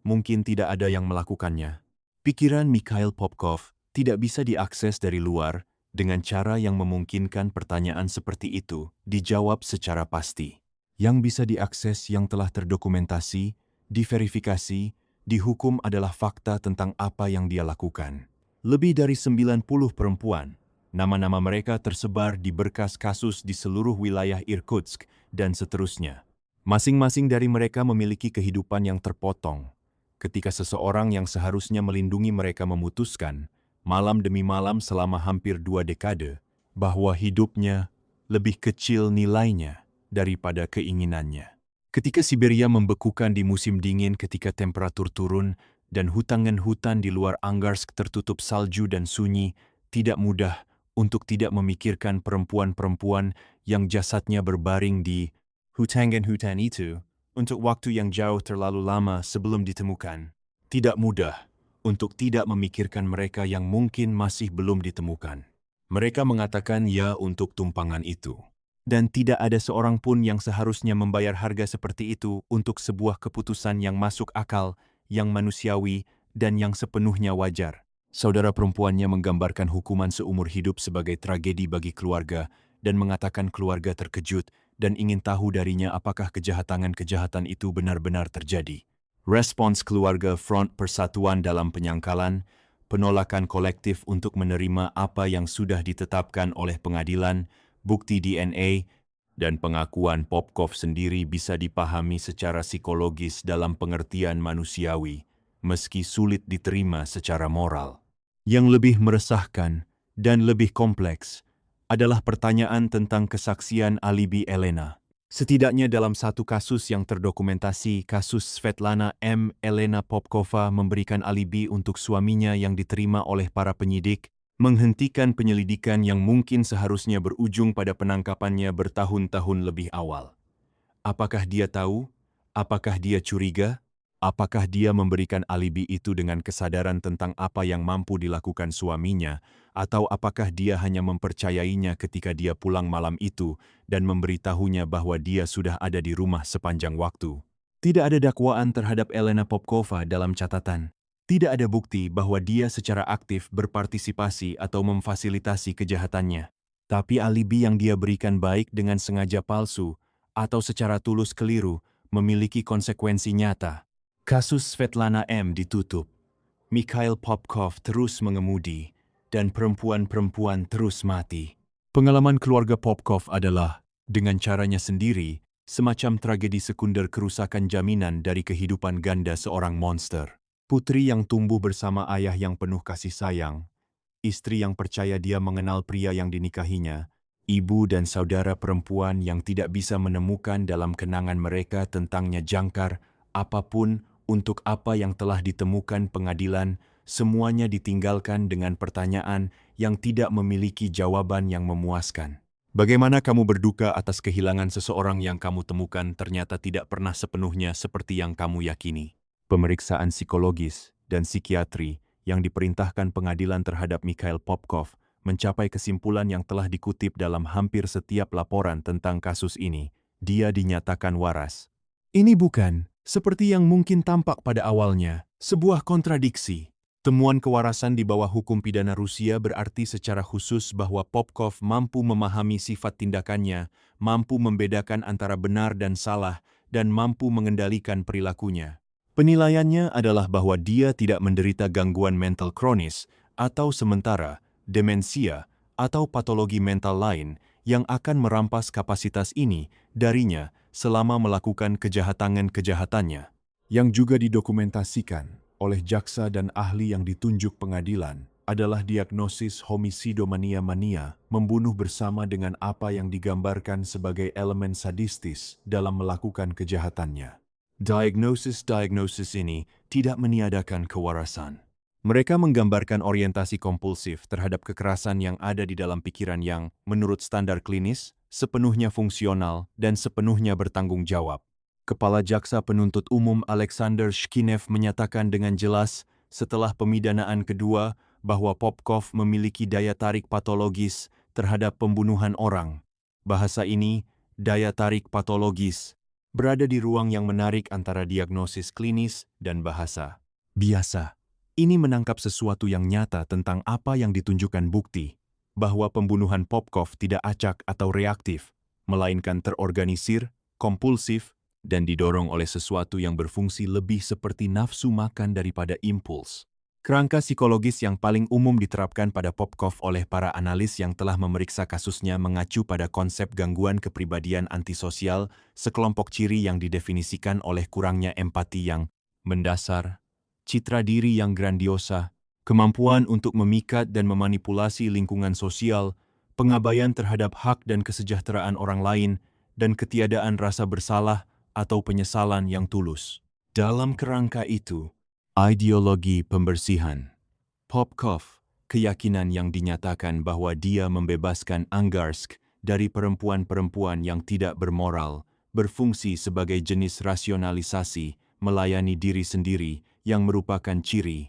Mungkin tidak ada yang melakukannya. Pikiran Mikhail Popkov tidak bisa diakses dari luar dengan cara yang memungkinkan pertanyaan seperti itu dijawab secara pasti. Yang bisa diakses yang telah terdokumentasi, diverifikasi, dihukum adalah fakta tentang apa yang dia lakukan. Lebih dari 90 perempuan, nama-nama mereka tersebar di berkas kasus di seluruh wilayah Irkutsk dan seterusnya. Masing-masing dari mereka memiliki kehidupan yang terpotong. Ketika seseorang yang seharusnya melindungi mereka memutuskan, malam demi malam selama hampir 2 dekade, bahwa hidupnya lebih kecil nilainya daripada keinginannya. Ketika Siberia membekukan di musim dingin ketika temperatur turun dan hutan di luar Angarsk tertutup salju dan sunyi, tidak mudah untuk tidak memikirkan perempuan-perempuan yang jasadnya berbaring di hutan itu untuk waktu yang jauh terlalu lama sebelum ditemukan. Tidak mudah untuk tidak memikirkan mereka yang mungkin masih belum ditemukan. Mereka mengatakan ya untuk tumpangan itu. Dan tidak ada seorang pun yang seharusnya membayar harga seperti itu untuk sebuah keputusan yang masuk akal, yang manusiawi, dan yang sepenuhnya wajar. Saudara perempuannya menggambarkan hukuman seumur hidup sebagai tragedi bagi keluarga dan mengatakan keluarga terkejut dan ingin tahu darinya apakah kejahatan-kejahatan itu benar-benar terjadi. Respons keluarga Front Persatuan dalam penyangkalan, penolakan kolektif untuk menerima apa yang sudah ditetapkan oleh pengadilan, bukti DNA, dan pengakuan Popkov sendiri bisa dipahami secara psikologis dalam pengertian manusiawi, meski sulit diterima secara moral. Yang lebih meresahkan dan lebih kompleks adalah pertanyaan tentang kesaksian alibi Elena. Setidaknya dalam satu kasus yang terdokumentasi, kasus Svetlana M. Elena Popkova memberikan alibi untuk suaminya yang diterima oleh para penyidik, menghentikan penyelidikan yang mungkin seharusnya berujung pada penangkapannya bertahun-tahun lebih awal. Apakah dia tahu? Apakah dia curiga? Apakah dia memberikan alibi itu dengan kesadaran tentang apa yang mampu dilakukan suaminya, atau apakah dia hanya mempercayainya ketika dia pulang malam itu dan memberitahunya bahwa dia sudah ada di rumah sepanjang waktu? Tidak ada dakwaan terhadap Elena Popkova dalam catatan. Tidak ada bukti bahwa dia secara aktif berpartisipasi atau memfasilitasi kejahatannya. Tapi alibi yang dia berikan baik dengan sengaja palsu atau secara tulus keliru memiliki konsekuensi nyata. Kasus Svetlana M. ditutup. Mikhail Popkov terus mengemudi dan perempuan-perempuan terus mati. Pengalaman keluarga Popkov adalah, dengan caranya sendiri, semacam tragedi sekunder kerusakan jaminan dari kehidupan ganda seorang monster. Putri yang tumbuh bersama ayah yang penuh kasih sayang, istri yang percaya dia mengenal pria yang dinikahinya, ibu dan saudara perempuan yang tidak bisa menemukan dalam kenangan mereka tentangnya jangkar apapun Untuk apa yang telah ditemukan pengadilan, semuanya ditinggalkan dengan pertanyaan yang tidak memiliki jawaban yang memuaskan. Bagaimana kamu berduka atas kehilangan seseorang yang kamu temukan ternyata tidak pernah sepenuhnya seperti yang kamu yakini? Pemeriksaan psikologis dan psikiatri yang diperintahkan pengadilan terhadap Mikhail Popkov mencapai kesimpulan yang telah dikutip dalam hampir setiap laporan tentang kasus ini. Dia dinyatakan waras. Ini bukan, seperti yang mungkin tampak pada awalnya, sebuah kontradiksi. Temuan kewarasan di bawah hukum pidana Rusia berarti secara khusus bahwa Popkov mampu memahami sifat tindakannya, mampu membedakan antara benar dan salah, dan mampu mengendalikan perilakunya. Penilaiannya adalah bahwa dia tidak menderita gangguan mental kronis atau sementara, demensia, atau patologi mental lain yang akan merampas kapasitas ini darinya selama melakukan kejahatan-kejahatannya, yang juga didokumentasikan oleh jaksa dan ahli yang ditunjuk pengadilan adalah diagnosis homisidomania-mania, membunuh bersama dengan apa yang digambarkan sebagai elemen sadistis dalam melakukan kejahatannya. Diagnosis ini tidak meniadakan kewarasan. Mereka menggambarkan orientasi kompulsif terhadap kekerasan yang ada di dalam pikiran yang, menurut standar klinis, sepenuhnya fungsional dan sepenuhnya bertanggung jawab. Kepala Jaksa Penuntut Umum Alexander Shkinev menyatakan dengan jelas setelah pemidanaan kedua bahwa Popkov memiliki daya tarik patologis terhadap pembunuhan orang. Bahasa ini, daya tarik patologis, berada di ruang yang menarik antara diagnosis klinis dan bahasa biasa. Ini menangkap sesuatu yang nyata tentang apa yang ditunjukkan bukti, bahwa pembunuhan Popkov tidak acak atau reaktif, melainkan terorganisir, kompulsif, dan didorong oleh sesuatu yang berfungsi lebih seperti nafsu makan daripada impuls. Kerangka psikologis yang paling umum diterapkan pada Popkov oleh para analis yang telah memeriksa kasusnya mengacu pada konsep gangguan kepribadian antisosial, sekelompok ciri yang didefinisikan oleh kurangnya empati yang mendasar, citra diri yang grandiosa, kemampuan untuk memikat dan memanipulasi lingkungan sosial, pengabaian terhadap hak dan kesejahteraan orang lain, dan ketiadaan rasa bersalah atau penyesalan yang tulus. Dalam kerangka itu, ideologi pembersihan Popkov, keyakinan yang dinyatakan bahwa dia membebaskan Angarsk dari perempuan-perempuan yang tidak bermoral, berfungsi sebagai jenis rasionalisasi, melayani diri sendiri yang merupakan ciri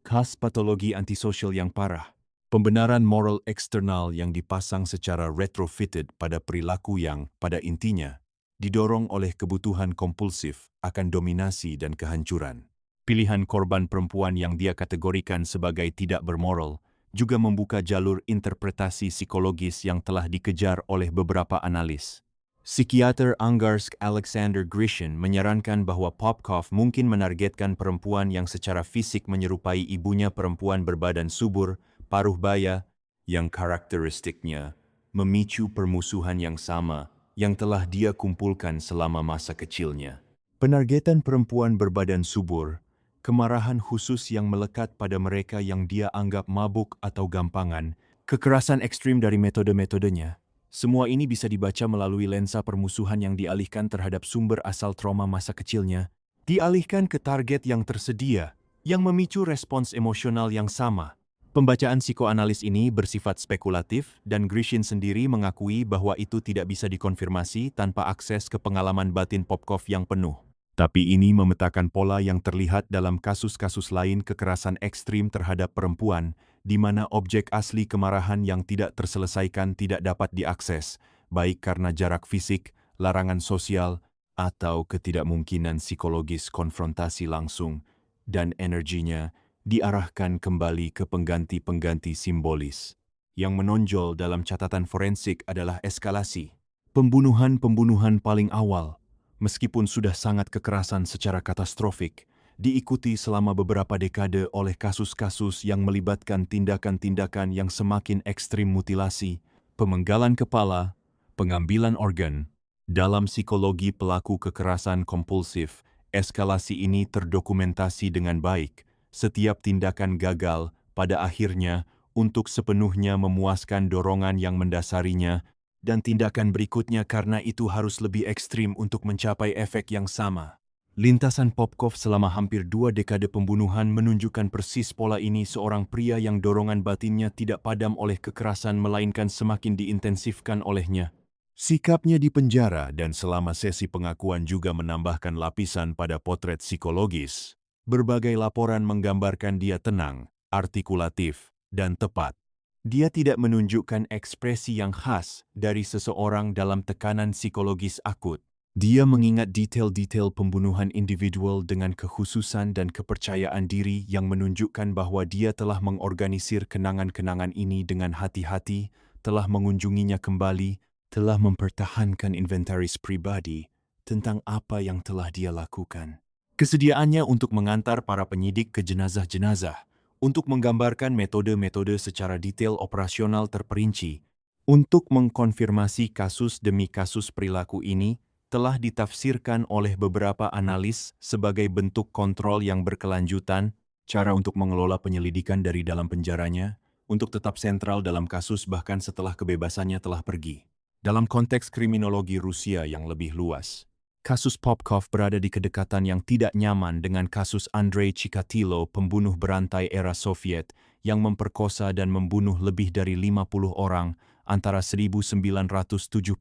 khas patologi antisosial yang parah. Pembenaran moral eksternal yang dipasang secara retrofitted pada perilaku yang, pada intinya, didorong oleh kebutuhan kompulsif akan dominasi dan kehancuran. Pilihan korban perempuan yang dia kategorikan sebagai tidak bermoral juga membuka jalur interpretasi psikologis yang telah dikejar oleh beberapa analis. Psikiater Angarsk Alexander Grishin menyarankan bahwa Popkov mungkin menargetkan perempuan yang secara fisik menyerupai ibunya, perempuan berbadan subur, paruh baya, yang karakteristiknya memicu permusuhan yang sama yang telah dia kumpulkan selama masa kecilnya. Penargetan perempuan berbadan subur, kemarahan khusus yang melekat pada mereka yang dia anggap mabuk atau gampangan, kekerasan ekstrim dari metode-metodenya. Semua ini bisa dibaca melalui lensa permusuhan yang dialihkan terhadap sumber asal trauma masa kecilnya, dialihkan ke target yang tersedia, yang memicu respons emosional yang sama. Pembacaan psikoanalis ini bersifat spekulatif dan Grishin sendiri mengakui bahwa itu tidak bisa dikonfirmasi tanpa akses ke pengalaman batin Popkov yang penuh. Tapi ini memetakan pola yang terlihat dalam kasus-kasus lain kekerasan ekstrim terhadap perempuan, di mana objek asli kemarahan yang tidak terselesaikan tidak dapat diakses, baik karena jarak fisik, larangan sosial, atau ketidakmungkinan psikologis konfrontasi langsung, dan energinya diarahkan kembali ke pengganti-pengganti simbolis. Yang menonjol dalam catatan forensik adalah eskalasi. Pembunuhan-pembunuhan paling awal, meskipun sudah sangat kekerasan secara katastrofik, diikuti selama beberapa dekade oleh kasus-kasus yang melibatkan tindakan-tindakan yang semakin ekstrim, mutilasi, pemenggalan kepala, pengambilan organ. Dalam psikologi pelaku kekerasan kompulsif, eskalasi ini terdokumentasi dengan baik. Setiap tindakan gagal pada akhirnya untuk sepenuhnya memuaskan dorongan yang mendasarinya, dan tindakan berikutnya karena itu harus lebih ekstrim untuk mencapai efek yang sama. Lintasan Popkov selama hampir 2 dekade pembunuhan menunjukkan persis pola ini, seorang pria yang dorongan batinnya tidak padam oleh kekerasan melainkan semakin diintensifkan olehnya. Sikapnya di penjara dan selama sesi pengakuan juga menambahkan lapisan pada potret psikologis. Berbagai laporan menggambarkan dia tenang, artikulatif, dan tepat. Dia tidak menunjukkan ekspresi yang khas dari seseorang dalam tekanan psikologis akut. Dia mengingat detail-detail pembunuhan individual dengan kekhususan dan kepercayaan diri yang menunjukkan bahwa dia telah mengorganisir kenangan-kenangan ini dengan hati-hati, telah mengunjunginya kembali, telah mempertahankan inventaris pribadi tentang apa yang telah dia lakukan. Kesediaannya untuk mengantar para penyidik ke jenazah-jenazah, untuk menggambarkan metode-metode secara detail operasional terperinci, untuk mengkonfirmasi kasus demi kasus perilaku ini, telah ditafsirkan oleh beberapa analis sebagai bentuk kontrol yang berkelanjutan, cara untuk mengelola penyelidikan dari dalam penjaranya, untuk tetap sentral dalam kasus bahkan setelah kebebasannya telah pergi. Dalam konteks kriminologi Rusia yang lebih luas, kasus Popkov berada di kedekatan yang tidak nyaman dengan kasus Andrei Chikatilo, pembunuh berantai era Soviet, yang memperkosa dan membunuh lebih dari 50 orang, antara 1978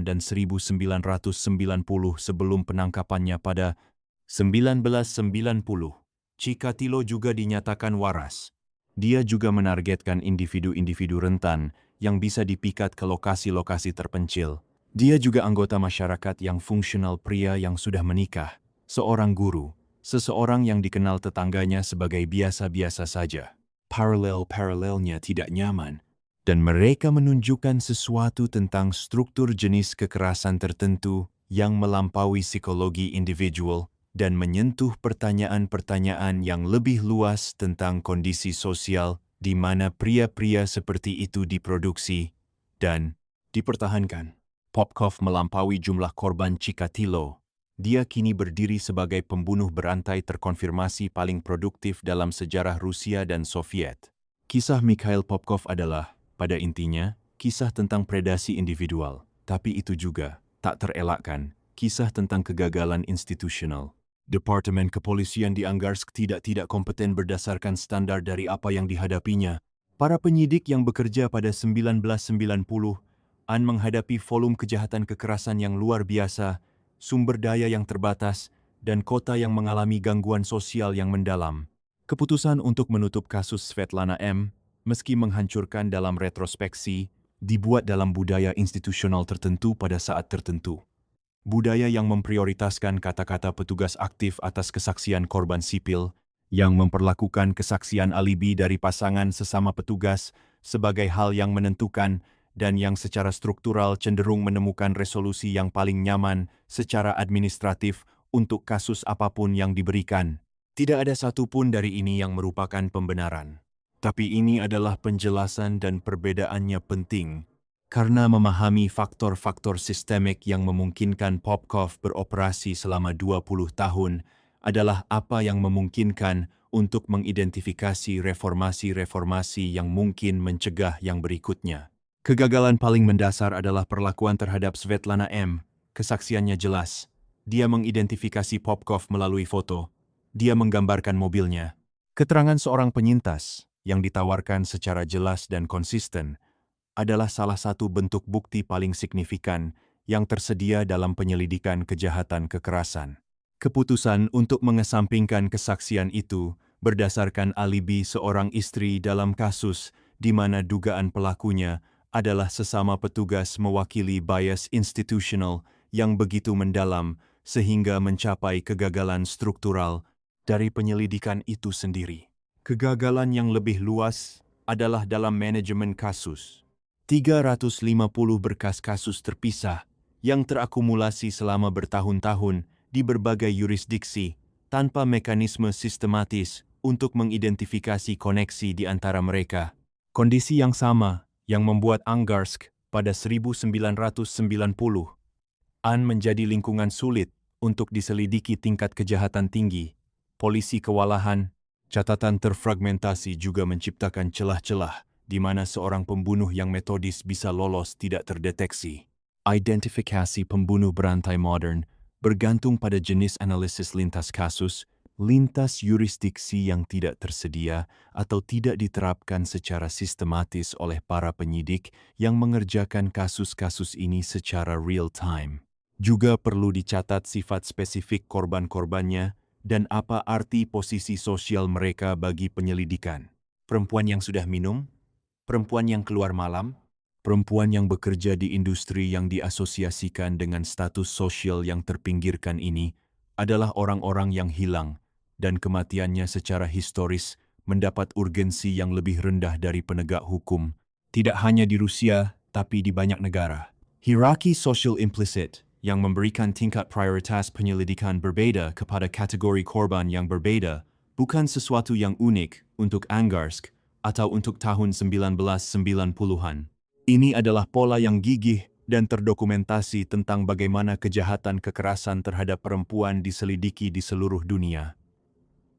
dan 1990 sebelum penangkapannya pada 1990. Chikatilo juga dinyatakan waras. Dia juga menargetkan individu-individu rentan yang bisa dipikat ke lokasi-lokasi terpencil. Dia juga anggota masyarakat yang fungsional, pria yang sudah menikah, seorang guru, seseorang yang dikenal tetangganya sebagai biasa-biasa saja. Paralel-paralelnya tidak nyaman, dan mereka menunjukkan sesuatu tentang struktur jenis kekerasan tertentu yang melampaui psikologi individual dan menyentuh pertanyaan-pertanyaan yang lebih luas tentang kondisi sosial di mana pria-pria seperti itu diproduksi dan dipertahankan. Popkov melampaui jumlah korban Chikatilo. Dia kini berdiri sebagai pembunuh berantai terkonfirmasi paling produktif dalam sejarah Rusia dan Soviet. Kisah Mikhail Popkov adalah, pada intinya, kisah tentang predasi individual, tapi itu juga, tak terelakkan, kisah tentang kegagalan institusional. Departemen Kepolisian di Angarsk tidak kompeten berdasarkan standar dari apa yang dihadapinya. Para penyidik yang bekerja pada 1990-an menghadapi volume kejahatan kekerasan yang luar biasa, sumber daya yang terbatas, dan kota yang mengalami gangguan sosial yang mendalam. Keputusan untuk menutup kasus Svetlana M., meski menghancurkan dalam retrospeksi, dibuat dalam budaya institusional tertentu pada saat tertentu. Budaya yang memprioritaskan kata-kata petugas aktif atas kesaksian korban sipil, yang memperlakukan kesaksian alibi dari pasangan sesama petugas sebagai hal yang menentukan dan yang secara struktural cenderung menemukan resolusi yang paling nyaman secara administratif untuk kasus apapun yang diberikan. Tidak ada satupun dari ini yang merupakan pembenaran. Tapi ini adalah penjelasan dan perbedaannya penting, karena memahami faktor-faktor sistemik yang memungkinkan Popkov beroperasi selama 20 tahun adalah apa yang memungkinkan untuk mengidentifikasi reformasi-reformasi yang mungkin mencegah yang berikutnya. Kegagalan paling mendasar adalah perlakuan terhadap Svetlana M. Kesaksiannya jelas. Dia mengidentifikasi Popkov melalui foto. Dia menggambarkan mobilnya. Keterangan seorang penyintas yang ditawarkan secara jelas dan konsisten adalah salah satu bentuk bukti paling signifikan yang tersedia dalam penyelidikan kejahatan kekerasan. Keputusan untuk mengesampingkan kesaksian itu berdasarkan alibi seorang istri dalam kasus di mana dugaan pelakunya adalah sesama petugas mewakili bias institusional yang begitu mendalam sehingga mencapai kegagalan struktural dari penyelidikan itu sendiri. Kegagalan yang lebih luas adalah dalam manajemen kasus. 350 berkas kasus terpisah yang terakumulasi selama bertahun-tahun di berbagai yurisdiksi tanpa mekanisme sistematis untuk mengidentifikasi koneksi di antara mereka. Kondisi yang sama yang membuat Angarsk pada 1990-an menjadi lingkungan sulit untuk diselidiki tingkat kejahatan tinggi. Polisi kewalahan. Catatan terfragmentasi juga menciptakan celah-celah di mana seorang pembunuh yang metodis bisa lolos tidak terdeteksi. Identifikasi pembunuh berantai modern bergantung pada jenis analisis lintas kasus, lintas yurisdiksi yang tidak tersedia atau tidak diterapkan secara sistematis oleh para penyidik yang mengerjakan kasus-kasus ini secara real-time. Juga perlu dicatat sifat spesifik korban-korbannya dan apa arti posisi sosial mereka bagi penyelidikan. Perempuan yang sudah minum, perempuan yang keluar malam, perempuan yang bekerja di industri yang diasosiasikan dengan status sosial yang terpinggirkan ini adalah orang-orang yang hilang dan kematiannya secara historis mendapat urgensi yang lebih rendah dari penegak hukum, tidak hanya di Rusia, tapi di banyak negara. Hierarki social implicit yang memberikan tingkat prioritas penyelidikan berbeda kepada kategori korban yang berbeda bukan sesuatu yang unik untuk Angarsk atau untuk tahun 1990-an. Ini adalah pola yang gigih dan terdokumentasi tentang bagaimana kejahatan kekerasan terhadap perempuan diselidiki di seluruh dunia.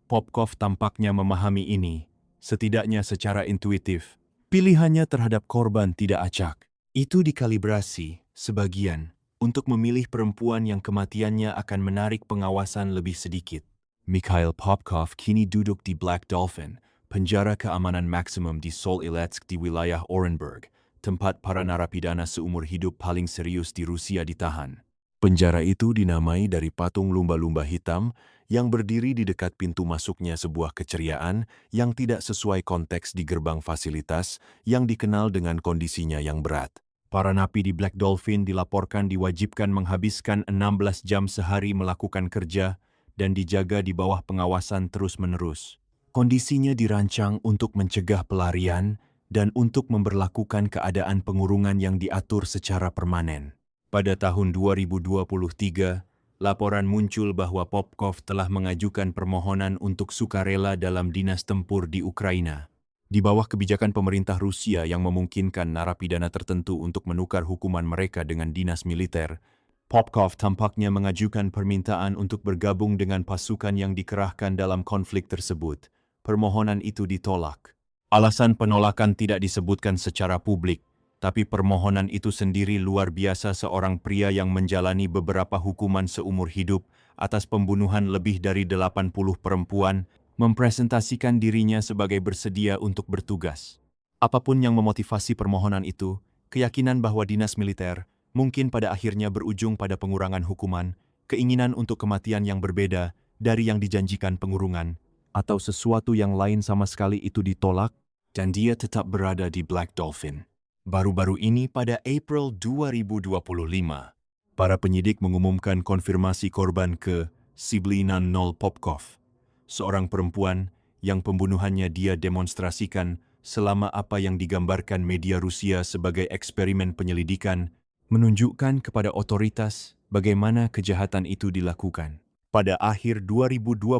Popkov tampaknya memahami ini, setidaknya secara intuitif. Pilihannya terhadap korban tidak acak. Itu dikalibrasi, sebagian, untuk memilih perempuan yang kematiannya akan menarik pengawasan lebih sedikit. Mikhail Popkov kini duduk di Black Dolphin, penjara keamanan maksimum di Sol-Iletsk di wilayah Orenburg, tempat para narapidana seumur hidup paling serius di Rusia ditahan. Penjara itu dinamai dari patung lumba-lumba hitam yang berdiri di dekat pintu masuknya sebuah keceriaan yang tidak sesuai konteks di gerbang fasilitas yang dikenal dengan kondisinya yang berat. Para napi di Black Dolphin dilaporkan diwajibkan menghabiskan 16 jam sehari melakukan kerja dan dijaga di bawah pengawasan terus-menerus. Kondisinya dirancang untuk mencegah pelarian dan untuk memberlakukan keadaan pengurungan yang diatur secara permanen. Pada tahun 2023, laporan muncul bahwa Popkov telah mengajukan permohonan untuk sukarela dalam dinas tempur di Ukraina. Di bawah kebijakan pemerintah Rusia yang memungkinkan narapidana tertentu untuk menukar hukuman mereka dengan dinas militer, Popkov tampaknya mengajukan permintaan untuk bergabung dengan pasukan yang dikerahkan dalam konflik tersebut. Permohonan itu ditolak. Alasan penolakan tidak disebutkan secara publik, tapi permohonan itu sendiri luar biasa. Seorang pria yang menjalani beberapa hukuman seumur hidup atas pembunuhan lebih dari 80 perempuan mempresentasikan dirinya sebagai bersedia untuk bertugas. Apapun yang memotivasi permohonan itu, keyakinan bahwa dinas militer mungkin pada akhirnya berujung pada pengurangan hukuman, keinginan untuk kematian yang berbeda dari yang dijanjikan pengurungan, atau sesuatu yang lain sama sekali itu ditolak, dan dia tetap berada di Black Dolphin. Baru-baru ini pada April 2025, para penyidik mengumumkan konfirmasi korban ke Siblina Nol Popkov, seorang perempuan yang pembunuhannya dia demonstrasikan selama apa yang digambarkan media Rusia sebagai eksperimen penyelidikan, menunjukkan kepada otoritas bagaimana kejahatan itu dilakukan. Pada akhir 2025,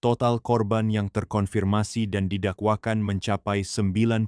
total korban yang terkonfirmasi dan didakwakan mencapai 91,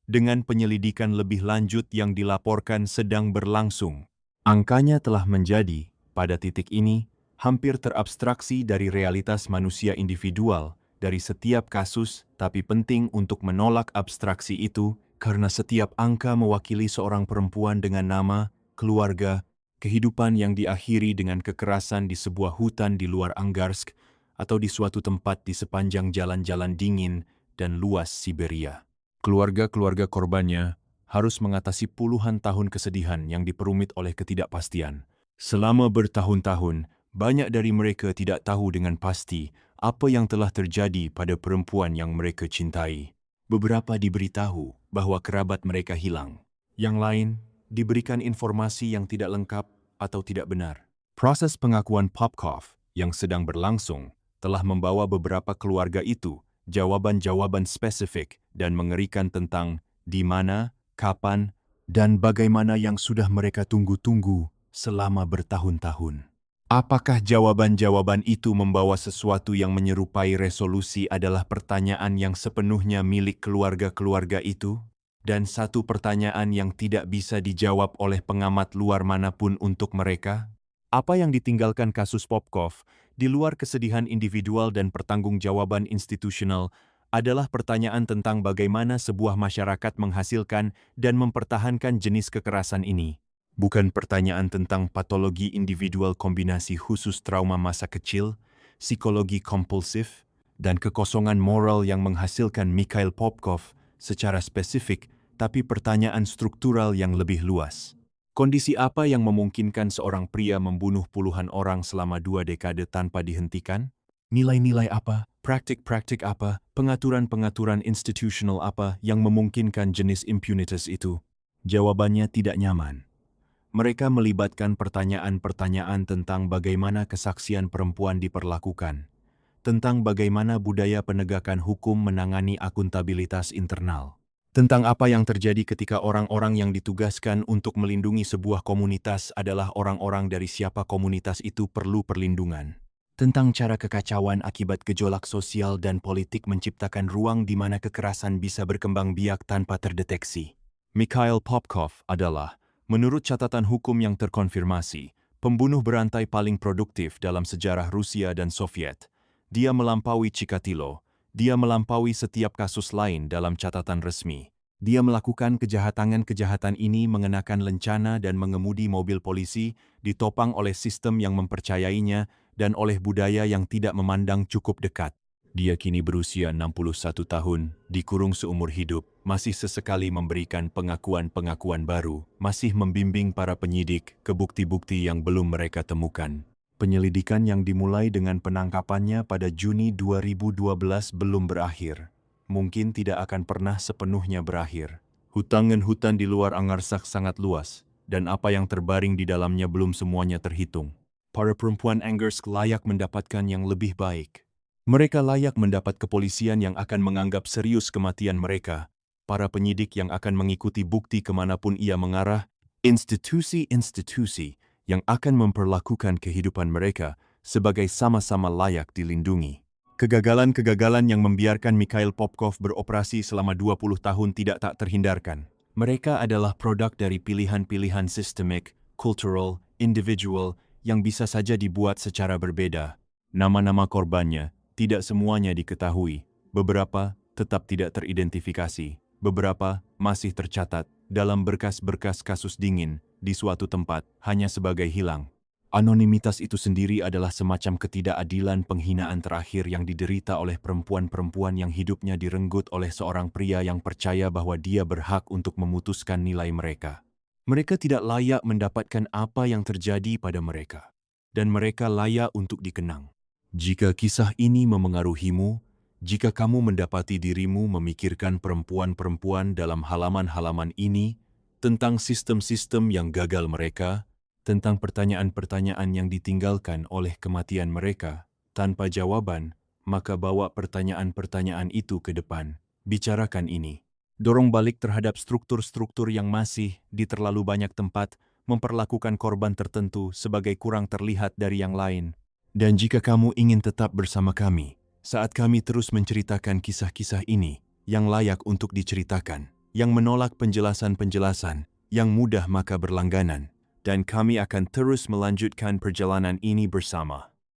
dengan penyelidikan lebih lanjut yang dilaporkan sedang berlangsung. Angkanya telah menjadi, pada titik ini, hampir terabstraksi dari realitas manusia individual dari setiap kasus, tapi penting untuk menolak abstraksi itu karena setiap angka mewakili seorang perempuan dengan nama, keluarga, kehidupan yang diakhiri dengan kekerasan di sebuah hutan di luar Angarsk atau di suatu tempat di sepanjang jalan-jalan dingin dan luas Siberia. Keluarga-keluarga korbannya harus mengatasi puluhan tahun kesedihan yang diperumit oleh ketidakpastian. Selama bertahun-tahun, banyak dari mereka tidak tahu dengan pasti apa yang telah terjadi pada perempuan yang mereka cintai. Beberapa diberitahu bahwa kerabat mereka hilang. Yang lain diberikan informasi yang tidak lengkap atau tidak benar. Proses pengakuan Popkov yang sedang berlangsung telah membawa beberapa keluarga itu jawaban-jawaban spesifik dan mengerikan tentang di mana, kapan, dan bagaimana yang sudah mereka tunggu-tunggu selama bertahun-tahun. Apakah jawaban-jawaban itu membawa sesuatu yang menyerupai resolusi adalah pertanyaan yang sepenuhnya milik keluarga-keluarga itu? Dan satu pertanyaan yang tidak bisa dijawab oleh pengamat luar manapun untuk mereka? Apa yang ditinggalkan kasus Popkov, di luar kesedihan individual dan pertanggungjawaban institusional, adalah pertanyaan tentang bagaimana sebuah masyarakat menghasilkan dan mempertahankan jenis kekerasan ini. Bukan pertanyaan tentang patologi individual kombinasi khusus trauma masa kecil, psikologi kompulsif, dan kekosongan moral yang menghasilkan Mikhail Popkov secara spesifik, tapi pertanyaan struktural yang lebih luas. Kondisi apa yang memungkinkan seorang pria membunuh puluhan orang selama 2 dekade tanpa dihentikan? Nilai-nilai apa? Praktik-praktik apa? Pengaturan-pengaturan institusional apa yang memungkinkan jenis impunitas itu? Jawabannya tidak nyaman. Mereka melibatkan pertanyaan-pertanyaan tentang bagaimana kesaksian perempuan diperlakukan, tentang bagaimana budaya penegakan hukum menangani akuntabilitas internal, tentang apa yang terjadi ketika orang-orang yang ditugaskan untuk melindungi sebuah komunitas adalah orang-orang dari siapa komunitas itu perlu perlindungan, tentang cara kekacauan akibat gejolak sosial dan politik menciptakan ruang di mana kekerasan bisa berkembang biak tanpa terdeteksi. Mikhail Popkov adalah, menurut catatan hukum yang terkonfirmasi, pembunuh berantai paling produktif dalam sejarah Rusia dan Soviet. Dia melampaui Chikatilo. Dia melampaui setiap kasus lain dalam catatan resmi. Dia melakukan kejahatan-kejahatan ini mengenakan lencana dan mengemudi mobil polisi, ditopang oleh sistem yang mempercayainya dan oleh budaya yang tidak memandang cukup dekat. Dia kini berusia 61 tahun, dikurung seumur hidup, masih sesekali memberikan pengakuan-pengakuan baru, masih membimbing para penyidik ke bukti-bukti yang belum mereka temukan. Penyelidikan yang dimulai dengan penangkapannya pada Juni 2012 belum berakhir. Mungkin tidak akan pernah sepenuhnya berakhir. Hutan di luar Angarsak sangat luas, dan apa yang terbaring di dalamnya belum semuanya terhitung. Para perempuan Angarsk layak mendapatkan yang lebih baik. Mereka layak mendapat kepolisian yang akan menganggap serius kematian mereka, para penyidik yang akan mengikuti bukti kemanapun ia mengarah, institusi-institusi yang akan memperlakukan kehidupan mereka sebagai sama-sama layak dilindungi. Kegagalan-kegagalan yang membiarkan Mikhail Popkov beroperasi selama 20 tahun tidak tak terhindarkan. Mereka adalah produk dari pilihan-pilihan sistemik, cultural, individual yang bisa saja dibuat secara berbeda. Nama-nama korbannya tidak semuanya diketahui. Beberapa tetap tidak teridentifikasi. Beberapa masih tercatat dalam berkas-berkas kasus dingin di suatu tempat hanya sebagai hilang. Anonimitas itu sendiri adalah semacam ketidakadilan penghinaan terakhir yang diderita oleh perempuan-perempuan yang hidupnya direnggut oleh seorang pria yang percaya bahwa dia berhak untuk memutuskan nilai mereka. Mereka tidak layak mendapatkan apa yang terjadi pada mereka, dan mereka layak untuk dikenang. Jika kisah ini memengaruhimu, jika kamu mendapati dirimu memikirkan perempuan-perempuan dalam halaman-halaman ini, tentang sistem-sistem yang gagal mereka, tentang pertanyaan-pertanyaan yang ditinggalkan oleh kematian mereka, tanpa jawaban, maka bawa pertanyaan-pertanyaan itu ke depan. Bicarakan ini. Dorong balik terhadap struktur-struktur yang masih, di terlalu banyak tempat, memperlakukan korban tertentu sebagai kurang terlihat dari yang lain. Dan jika kamu ingin tetap bersama kami, saat kami terus menceritakan kisah-kisah ini, yang layak untuk diceritakan, yang menolak penjelasan-penjelasan, yang mudah maka berlangganan, dan kami akan terus melanjutkan perjalanan ini bersama.